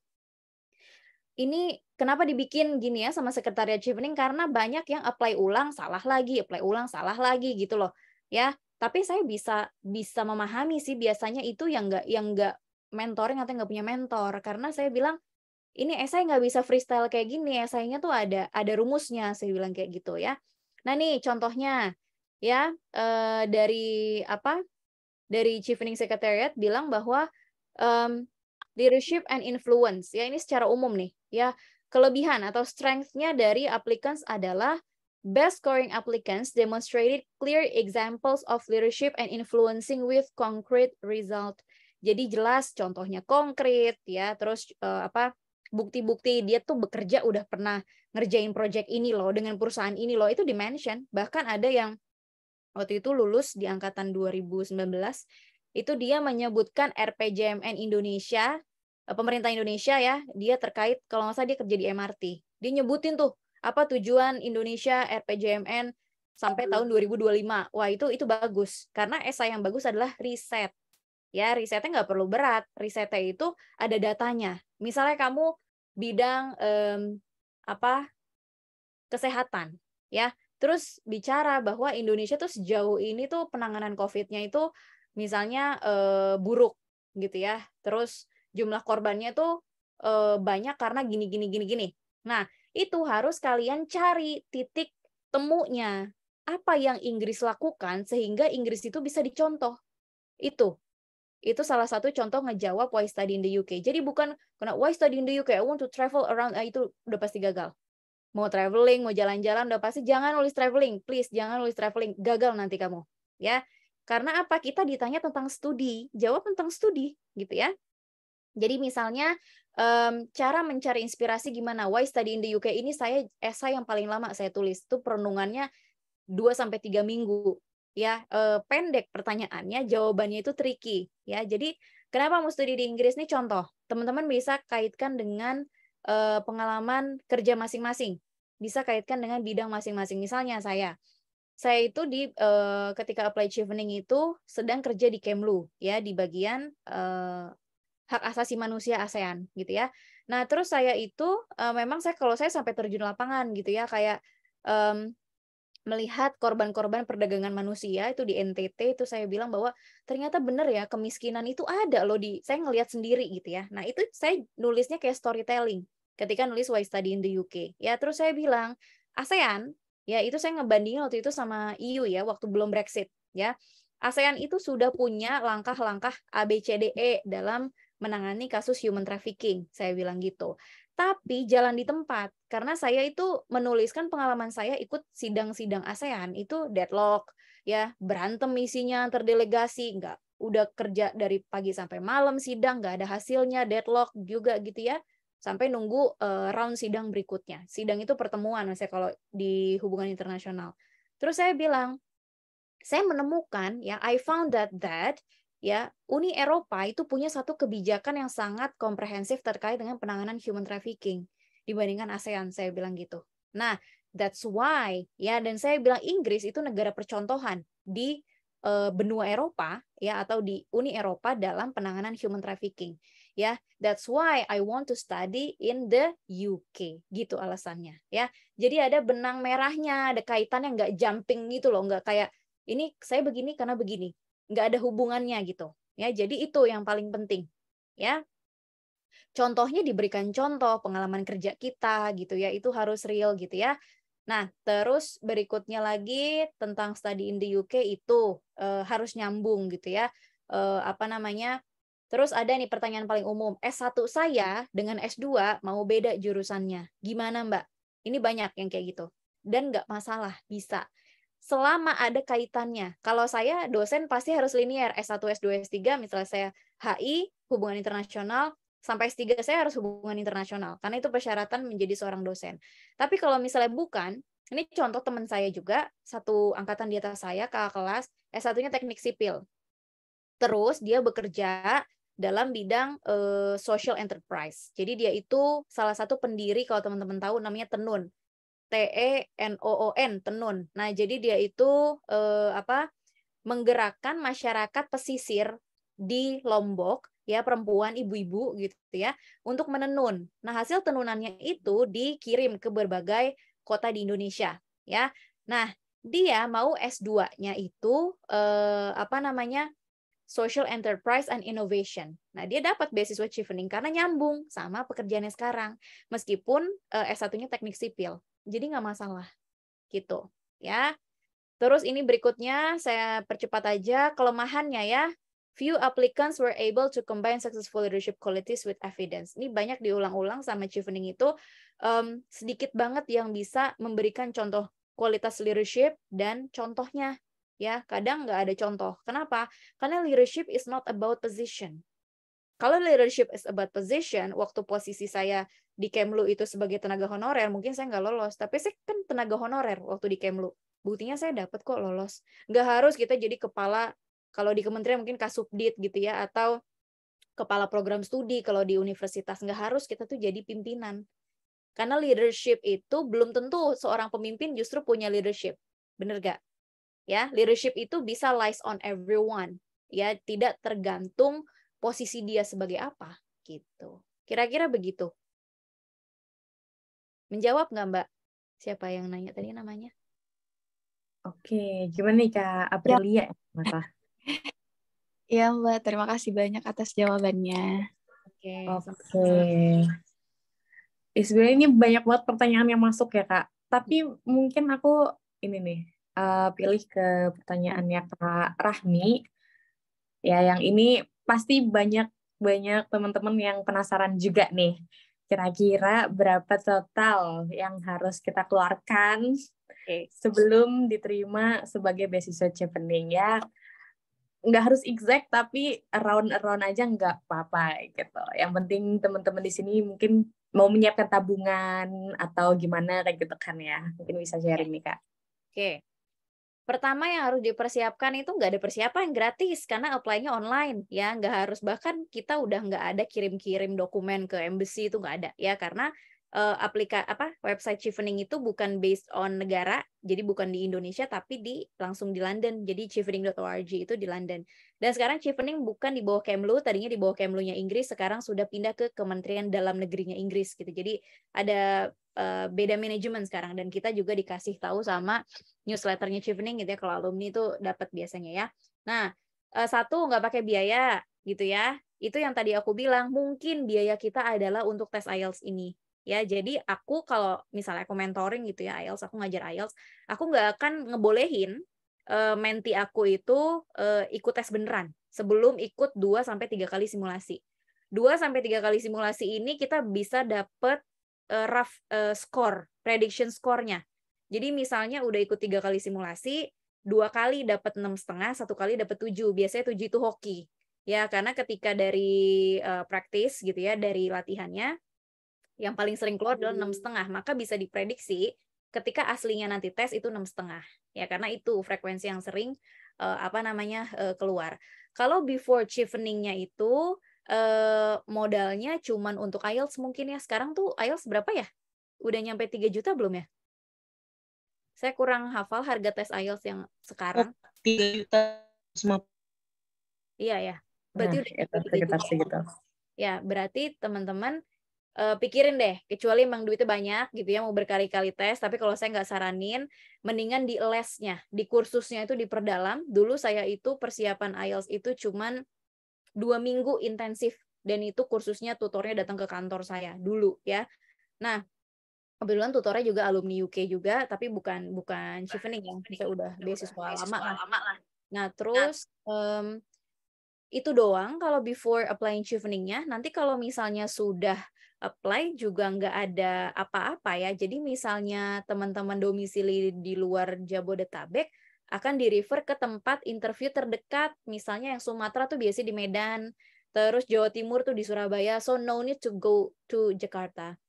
Speaker 2: ini kenapa dibikin gini ya sama Sekretariat Chevening, karena banyak yang apply ulang salah lagi gitu loh ya. Tapi saya bisa memahami sih biasanya itu yang nggak mentoring atau nggak punya mentor, karena saya bilang ini esai nggak bisa freestyle kayak gini, esainya tuh ada rumusnya, saya bilang kayak gitu ya. Nah nih contohnya ya, dari Chevening Secretariat bilang bahwa leadership and influence ya, ini secara umum nih ya, kelebihan atau strength-nya dari applicants adalah best scoring applicants demonstrated clear examples of leadership and influencing with concrete result. Jadi jelas contohnya konkret ya, terus bukti-bukti dia tuh bekerja udah pernah ngerjain project ini loh dengan perusahaan ini loh, itu di-mention. Bahkan ada yang waktu itu lulus di angkatan 2019, itu dia menyebutkan RPJMN Indonesia, pemerintah Indonesia ya, dia terkait, kalau nggak salah dia kerja di MRT. Dia nyebutin tuh apa tujuan Indonesia RPJMN sampai tahun 2025. Wah, itu bagus. Karena esai yang bagus adalah riset. Ya, risetnya nggak perlu berat. Risetnya itu ada datanya. Misalnya kamu bidang kesehatan, ya. Terus bicara bahwa Indonesia tuh sejauh ini tuh penanganan COVID-nya itu misalnya buruk gitu ya. Terus jumlah korbannya tuh banyak karena gini. Nah, itu harus kalian cari titik temunya. Apa yang Inggris lakukan sehingga Inggris itu bisa dicontoh. Itu salah satu contoh ngejawab why study in the UK. Jadi bukan kena why study in the UK, I want to travel around, itu udah pasti gagal. Mau traveling, mau jalan-jalan, udah pasti jangan nulis traveling, please jangan nulis traveling, gagal nanti kamu. Ya, karena apa? Kita ditanya tentang studi, jawab tentang studi, gitu ya. Jadi misalnya cara mencari inspirasi gimana? Why study in the UK ini saya esai yang paling lama saya tulis, itu perenungannya 2-3 minggu. Ya, pendek pertanyaannya, jawabannya itu tricky ya. Jadi kenapa mau studi di Inggris nih? Contoh, teman-teman bisa kaitkan dengan pengalaman kerja masing-masing, bisa kaitkan dengan bidang masing-masing. Misalnya saya itu ketika apply Chevening itu sedang kerja di Kemlu ya, di bagian hak asasi manusia ASEAN gitu ya. Nah terus saya itu memang kalau saya sampai terjun lapangan gitu ya, kayak melihat korban-korban perdagangan manusia itu di NTT, itu saya bilang bahwa ternyata benar ya, kemiskinan itu ada loh, saya ngelihat sendiri gitu ya. Nah itu saya nulisnya kayak storytelling ketika nulis Why Study in the UK ya. Terus saya bilang ASEAN ya, itu saya ngebandingin waktu itu sama EU ya, waktu belum Brexit ya. ASEAN itu sudah punya langkah-langkah ABCDE dalam menangani kasus human trafficking, saya bilang gitu. Tapi jalan di tempat, karena saya itu menuliskan pengalaman saya ikut sidang-sidang ASEAN itu deadlock ya, berantem isinya antar delegasi, udah kerja dari pagi sampai malam sidang, nggak ada hasilnya, deadlock juga gitu ya, sampai nunggu round sidang berikutnya. Sidang itu pertemuan misalnya kalau di hubungan internasional. Terus saya bilang, saya menemukan ya, I found that ya, Uni Eropa itu punya satu kebijakan yang sangat komprehensif terkait dengan penanganan human trafficking dibandingkan ASEAN, saya bilang gitu. Nah, that's why ya, dan saya bilang Inggris itu negara percontohan di benua Eropa ya, atau di Uni Eropa dalam penanganan human trafficking. Ya, that's why I want to study in the UK. Gitu alasannya ya. Jadi ada benang merahnya, ada kaitannya, nggak jumping gitu loh, nggak kayak ini saya begini karena begini. Nggak ada hubungannya gitu ya. Jadi itu yang paling penting ya, contohnya diberikan contoh pengalaman kerja kita gitu ya, itu harus real gitu ya. Nah terus berikutnya lagi tentang study in the UK itu harus nyambung gitu ya, Terus ada nih pertanyaan paling umum, S1 saya dengan S2 mau beda jurusannya. Gimana Mbak? Ini banyak yang kayak gitu. Dan nggak masalah, bisa. Selama ada kaitannya. Kalau saya dosen pasti harus linear, S1, S2, S3, misalnya saya HI, hubungan internasional, sampai S3 saya harus hubungan internasional. Karena itu persyaratan menjadi seorang dosen. Tapi kalau misalnya bukan, ini contoh teman saya juga, satu angkatan di atas saya, kakak kelas, S1-nya teknik sipil. Terus dia bekerja dalam bidang social enterprise. Jadi dia itu salah satu pendiri, kalau teman-teman tahu namanya Tenun. TENOON, Tenun. Nah, jadi dia itu menggerakkan masyarakat pesisir di Lombok, ya, perempuan, ibu-ibu gitu ya, untuk menenun. Nah, hasil tenunannya itu dikirim ke berbagai kota di Indonesia, ya. Nah, dia mau S2-nya itu Social Enterprise and Innovation. Nah, dia dapat beasiswa Chevening karena nyambung sama pekerjaannya sekarang. Meskipun S1-nya teknik sipil. Jadi nggak masalah. Gitu. Ya. Terus ini berikutnya, saya percepat aja. Kelemahannya ya. Few applicants were able to combine successful leadership qualities with evidence. Ini banyak diulang-ulang sama Chevening itu. Sedikit banget yang bisa memberikan contoh kualitas leadership dan contohnya. Ya, kadang nggak ada contoh. Kenapa? Karena leadership is not about position. Kalau leadership is about position, waktu posisi saya di Kemlu itu sebagai tenaga honorer, mungkin saya nggak lolos. Tapi saya kan tenaga honorer waktu di Kemlu. Buktinya saya dapat kok lolos. Nggak harus kita jadi kepala, kalau di kementerian mungkin kasubdit gitu ya, atau kepala program studi kalau di universitas. Nggak harus kita tuh jadi pimpinan. Karena leadership itu belum tentu seorang pemimpin justru punya leadership. Bener nggak? Ya, leadership itu bisa lies on everyone. Ya, tidak tergantung posisi dia sebagai apa gitu. Kira-kira begitu. Menjawab nggak Mbak? Siapa yang nanya tadi namanya?
Speaker 1: Oke, gimana nih Kak Aprilia? Maka.
Speaker 5: Ya Mbak, terima kasih banyak atas jawabannya.
Speaker 2: Oke.
Speaker 1: Sebenarnya ini banyak banget pertanyaan yang masuk ya Kak. Tapi mungkin aku ini nih pilih ke pertanyaannya Kak Rahmi. Ya, yang ini pasti banyak teman-teman yang penasaran juga nih. Kira-kira berapa total yang harus kita keluarkan sebelum diterima sebagai beasiswa Chevening ya? Nggak harus exact, tapi around aja nggak apa-apa gitu. Yang penting teman-teman di sini mungkin mau menyiapkan tabungan atau gimana kayak gitu kan ya. Mungkin bisa sharing nih Kak.
Speaker 2: Oke. Pertama yang harus dipersiapkan itu nggak ada persiapan yang gratis karena apply-nya online ya, nggak harus, bahkan kita udah nggak ada kirim-kirim dokumen ke embassy, itu nggak ada ya, karena website Chevening itu bukan based on negara, jadi bukan di Indonesia tapi langsung di London, jadi chevening.org itu di London. Dan sekarang Chevening bukan di bawah Kemlu, tadinya di bawah Kemlunya Inggris, sekarang sudah pindah ke Kementerian Dalam Negerinya Inggris gitu. Jadi ada beda manajemen sekarang, dan kita juga dikasih tahu sama newsletternya Chevening gitu ya, kalau alumni itu dapat biasanya ya. Nah, satu, nggak pakai biaya gitu ya. Itu yang tadi aku bilang, mungkin biaya kita adalah untuk tes IELTS ini. Ya, jadi aku kalau misalnya aku mentoring gitu ya IELTS, aku ngajar IELTS, aku nggak akan ngebolehin menti aku itu ikut tes beneran sebelum ikut 2-3 kali simulasi. 2-3 kali simulasi ini kita bisa dapet rough score, prediction score-nya. Jadi misalnya udah ikut 3 kali simulasi, 2 kali dapat 6,5, 1 kali dapat 7. Biasanya 7 itu hoki. Ya, karena ketika dari praktis gitu ya, dari latihannya, yang paling sering keluar adalah 6,5, maka bisa diprediksi ketika aslinya nanti tes itu 6,5 ya, karena itu frekuensi yang sering keluar. Kalau before Chevening-nya itu modalnya cuman untuk IELTS mungkin ya. Sekarang tuh IELTS berapa ya? Udah nyampe 3 juta belum ya? Saya kurang hafal harga tes IELTS yang sekarang.
Speaker 4: 3 juta semua.
Speaker 2: Iya ya. Berarti udah
Speaker 1: sekitar segitu.
Speaker 2: Ya, berarti teman-teman pikirin deh, kecuali emang duitnya banyak gitu ya, mau berkali-kali tes, tapi kalau saya nggak saranin, mendingan di lesnya, di kursusnya itu diperdalam. Dulu saya itu persiapan IELTS itu cuman 2 minggu intensif, dan itu kursusnya tutornya datang ke kantor saya dulu ya. Nah, kebetulan tutornya juga alumni UK juga, tapi bukan Chevening ya, saya udah beasiswa lama lah. Nah, terus itu doang kalau before applying chevening-nya. Nanti kalau misalnya sudah apply juga nggak ada apa-apa ya. Jadi misalnya teman-teman domisili di luar Jabodetabek akan di-refer ke tempat interview terdekat. Misalnya yang Sumatera tuh biasanya di Medan, terus Jawa Timur tuh di Surabaya. So no need to go to Jakarta.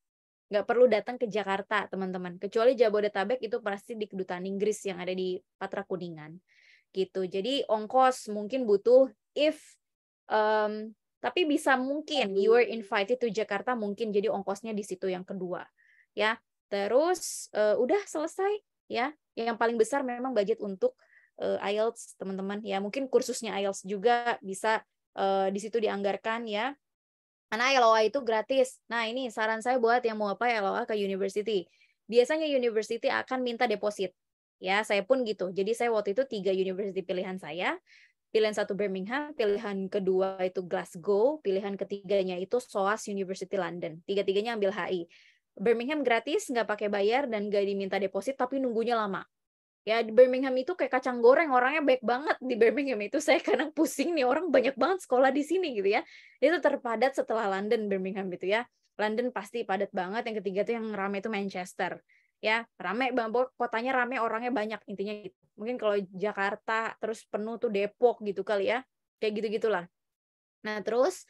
Speaker 2: Nggak perlu datang ke Jakarta, teman-teman. Kecuali Jabodetabek itu pasti di Kedutaan Inggris yang ada di Patra Kuningan. Gitu. Jadi ongkos mungkin butuh tapi bisa mungkin you were invited to Jakarta, mungkin jadi ongkosnya di situ yang kedua ya. Terus udah selesai ya. Yang paling besar memang budget untuk IELTS, teman-teman ya. Mungkin kursusnya IELTS juga bisa di situ dianggarkan ya. Karena LOA itu gratis. Nah, ini saran saya buat yang mau apply LOA ke university. Biasanya university akan minta deposit. Ya, saya pun gitu. Jadi saya waktu itu 3 university pilihan saya. Pilihan 1 Birmingham, pilihan kedua itu Glasgow, pilihan ketiganya itu SOAS University London. Tiga-tiganya ambil HI. Birmingham gratis, nggak pakai bayar, dan nggak diminta deposit, tapi nunggunya lama. Ya, di Birmingham itu kayak kacang goreng, orangnya baik banget di Birmingham itu. Saya kadang pusing nih, orang banyak banget sekolah di sini gitu ya. Itu terpadat setelah London, Birmingham gitu ya. London pasti padat banget, yang ketiga tuh yang ramai itu Manchester. Ya, rame banget, kotanya rame, orangnya banyak, intinya gitu. Mungkin kalau Jakarta terus penuh tuh Depok gitu kali ya. Kayak gitu-gitulah. Nah, terus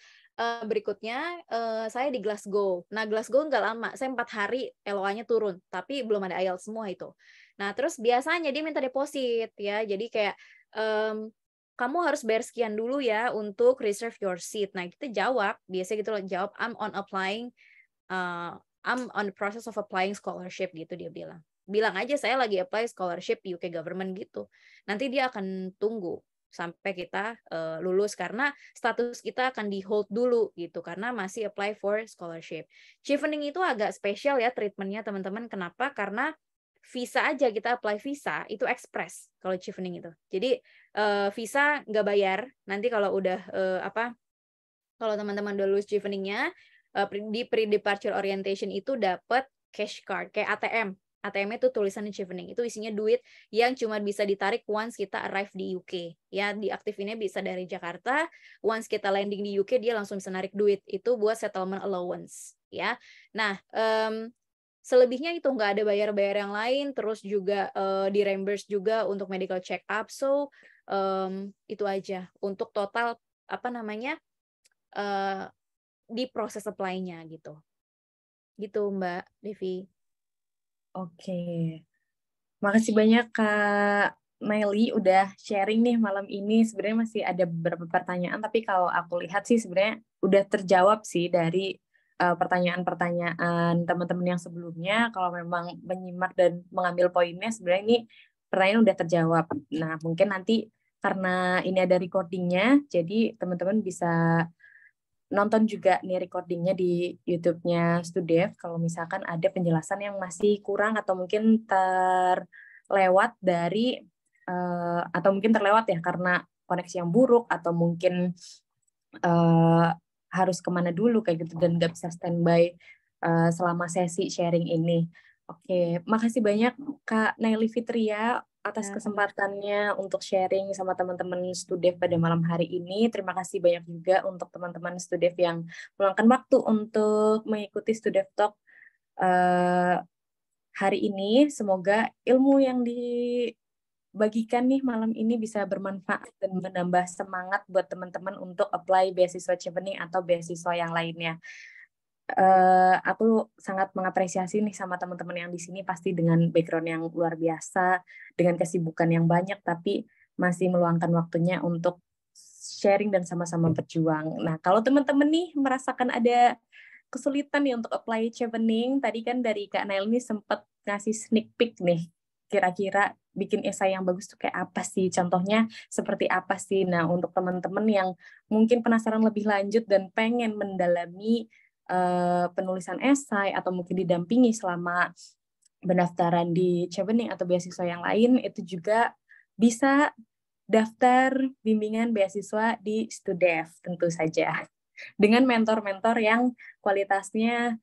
Speaker 2: berikutnya saya di Glasgow. Nah, Glasgow nggak lama, saya 4 hari LOA-nya turun, tapi belum ada IELTS semua itu. Nah, terus biasanya dia minta deposit ya. Jadi kayak kamu harus bayar sekian dulu ya untuk reserve your seat. Nah, kita jawab, biasanya gitu loh, jawab I'm on the process of applying scholarship gitu dia bilang. Bilang aja saya lagi apply scholarship UK government gitu. Nanti dia akan tunggu sampai kita lulus karena status kita akan di hold dulu gitu karena masih apply for scholarship. Chevening itu agak spesial ya treatmentnya teman-teman. Kenapa? Karena visa aja kita apply visa itu express kalau chevening itu. Jadi visa nggak bayar. Nanti kalau udah kalau teman-teman udah lulus cheveningnya di pre-departure orientation itu dapat cash card kayak ATM. ATM itu tulisan chevening. Itu isinya duit yang cuma bisa ditarik once kita arrive di UK. Ya, diaktifinnya bisa dari Jakarta. Once kita landing di UK, dia langsung bisa narik duit. Itu buat settlement allowance. Ya, nah selebihnya itu nggak ada bayar-bayar yang lain. Terus juga di reimburse juga untuk medical check up. So itu aja untuk total di proses apply-nya gitu. Gitu Mbak Devi.
Speaker 1: Oke. Makasih banyak Kak Nelly udah sharing nih malam ini. Sebenarnya masih ada beberapa pertanyaan, tapi kalau aku lihat sih sebenarnya udah terjawab sih dari pertanyaan-pertanyaan teman-teman yang sebelumnya. Kalau memang menyimak dan mengambil poinnya, sebenarnya ini pertanyaan udah terjawab. Nah, mungkin nanti karena ini ada recordingnya, jadi teman-teman bisa nonton juga nih recordingnya di YouTube-nya Studev. Kalau misalkan ada penjelasan yang masih kurang atau mungkin terlewat dari atau mungkin terlewat ya karena koneksi yang buruk atau mungkin harus kemana dulu kayak gitu dan nggak bisa standby selama sesi sharing ini. Oke, makasih banyak Kak Naili Fitria atas kesempatannya untuk sharing sama teman-teman Studev pada malam hari ini. Terima kasih banyak juga untuk teman-teman Studev yang meluangkan waktu untuk mengikuti Studev Talk hari ini. Semoga ilmu yang dibagikan nih malam ini bisa bermanfaat dan menambah semangat buat teman-teman untuk apply beasiswa Chevening atau beasiswa yang lainnya. Aku sangat mengapresiasi nih sama teman-teman yang di sini pasti dengan background yang luar biasa, dengan kesibukan yang banyak, tapi masih meluangkan waktunya untuk sharing dan sama-sama berjuang. Nah, kalau teman-teman nih merasakan ada kesulitan nih untuk apply Chevening, tadi kan dari Kak Nail nih sempat ngasih sneak peek nih, kira-kira bikin esai yang bagus tuh kayak apa sih, contohnya seperti apa sih. Nah, untuk teman-teman yang mungkin penasaran lebih lanjut dan pengen mendalami penulisan esai atau mungkin didampingi selama pendaftaran di Chevening atau beasiswa yang lain, itu juga bisa daftar bimbingan beasiswa di Studev tentu saja dengan mentor-mentor yang kualitasnya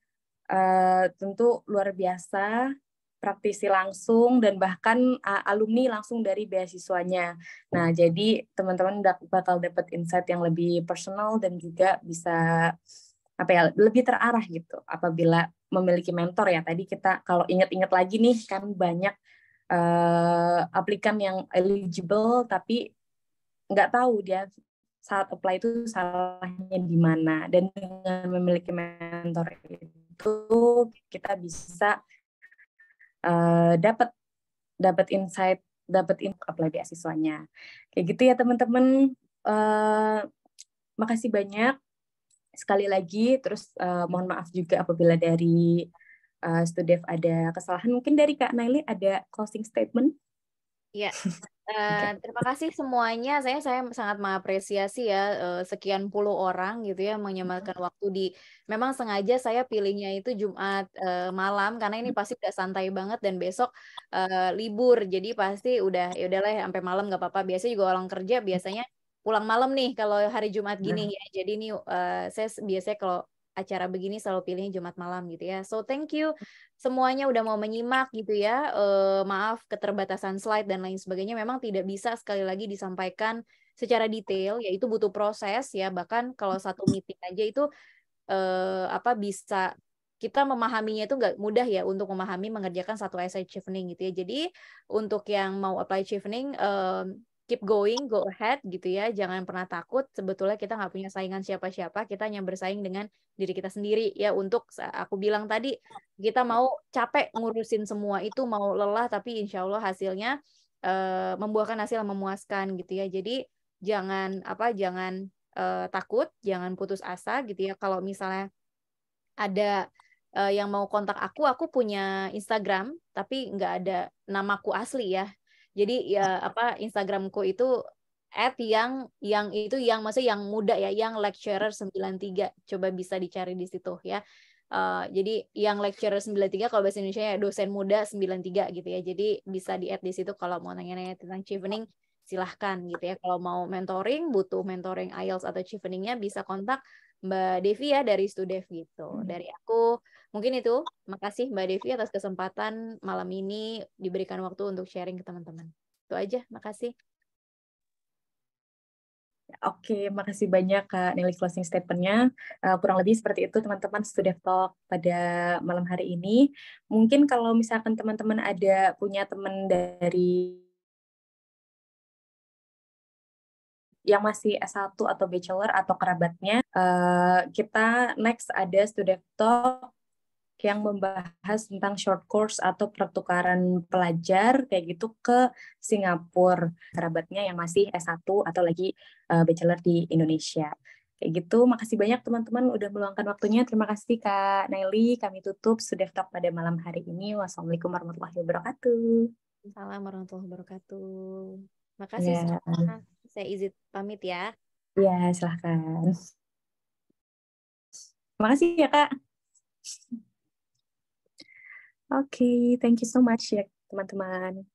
Speaker 1: tentu luar biasa praktisi langsung dan bahkan alumni langsung dari beasiswanya. Nah, jadi teman-teman bakal dapat insight yang lebih personal dan juga bisa lebih terarah gitu apabila memiliki mentor ya. Tadi kita kalau ingat-ingat lagi nih kan banyak aplikan yang eligible tapi nggak tahu dia saat apply itu salahnya di mana, dan dengan memiliki mentor itu kita bisa dapat insight, dapat apply beasiswanya. Kayak gitu ya teman-teman. Makasih banyak sekali lagi. Terus mohon maaf juga apabila dari Studev ada kesalahan. Mungkin dari Kak Naili ada closing statement?
Speaker 2: Ya. Terima kasih semuanya. Saya sangat mengapresiasi ya sekian puluh orang gitu ya menyempatkan waktu di. Memang sengaja saya pilihnya itu Jumat malam karena ini pasti udah santai banget dan besok libur. Jadi pasti udah ya udahlah sampai malam nggak apa-apa. Biasanya juga orang kerja biasanya pulang malam nih kalau hari Jumat gini ya. Jadi ini saya biasanya kalau acara begini selalu pilihnya Jumat malam gitu ya. So thank you semuanya udah mau menyimak gitu ya. Maaf keterbatasan slide dan lain sebagainya. Memang tidak bisa sekali lagi disampaikan secara detail, yaitu butuh proses ya. Bahkan kalau satu meeting aja itu bisa kita memahaminya itu nggak mudah ya untuk memahami mengerjakan satu essay chevening gitu ya. Jadi untuk yang mau apply chevening, keep going, go ahead gitu ya. Jangan pernah takut. Sebetulnya kita nggak punya saingan siapa-siapa. Kita hanya bersaing dengan diri kita sendiri ya. Untuk aku bilang tadi, kita mau capek ngurusin semua itu, mau lelah, tapi insya Allah hasilnya membuahkan hasil yang memuaskan gitu ya. Jadi jangan takut, jangan putus asa gitu ya. Kalau misalnya ada yang mau kontak aku punya Instagram, tapi nggak ada namaku asli ya. Jadi ya Instagramku itu maksudnya yang muda ya, yang lecturer 93. Coba bisa dicari di situ ya. Jadi yang lecturer 93 kalau bahasa Indonesia ya dosen muda 93 gitu ya. Jadi bisa di-add di situ kalau mau nanya-nanya tentang chevening silahkan gitu ya. Kalau mau mentoring, butuh mentoring IELTS atau cheveningnya bisa kontak Mbak Devi ya dari Studev gitu. Dari aku mungkin itu. Makasih Mbak Devi atas kesempatan malam ini diberikan waktu untuk sharing ke teman-teman. Itu aja, makasih.
Speaker 1: Oke, makasih banyak Kak Nelly closing statement-nya. Kurang lebih seperti itu teman-teman Studev Talk pada malam hari ini. Mungkin kalau misalkan teman-teman ada punya teman dari yang masih S1 atau bachelor atau kerabatnya, kita next ada Studev Talk yang membahas tentang short course atau pertukaran pelajar kayak gitu ke Singapura, kerabatnya yang masih S1 atau lagi bachelor di Indonesia. Kayak gitu, makasih banyak teman-teman udah meluangkan waktunya. Terima kasih Kak Naili, kami tutup Studev Talk pada malam hari ini. Wassalamualaikum warahmatullahi wabarakatuh.
Speaker 2: Assalamualaikum warahmatullahi wabarakatuh. Makasih
Speaker 1: Ya.
Speaker 2: semua. Saya izin pamit ya.
Speaker 1: Ya, silahkan. Terima kasih ya Kak. Oke, thank you so much ya teman-teman.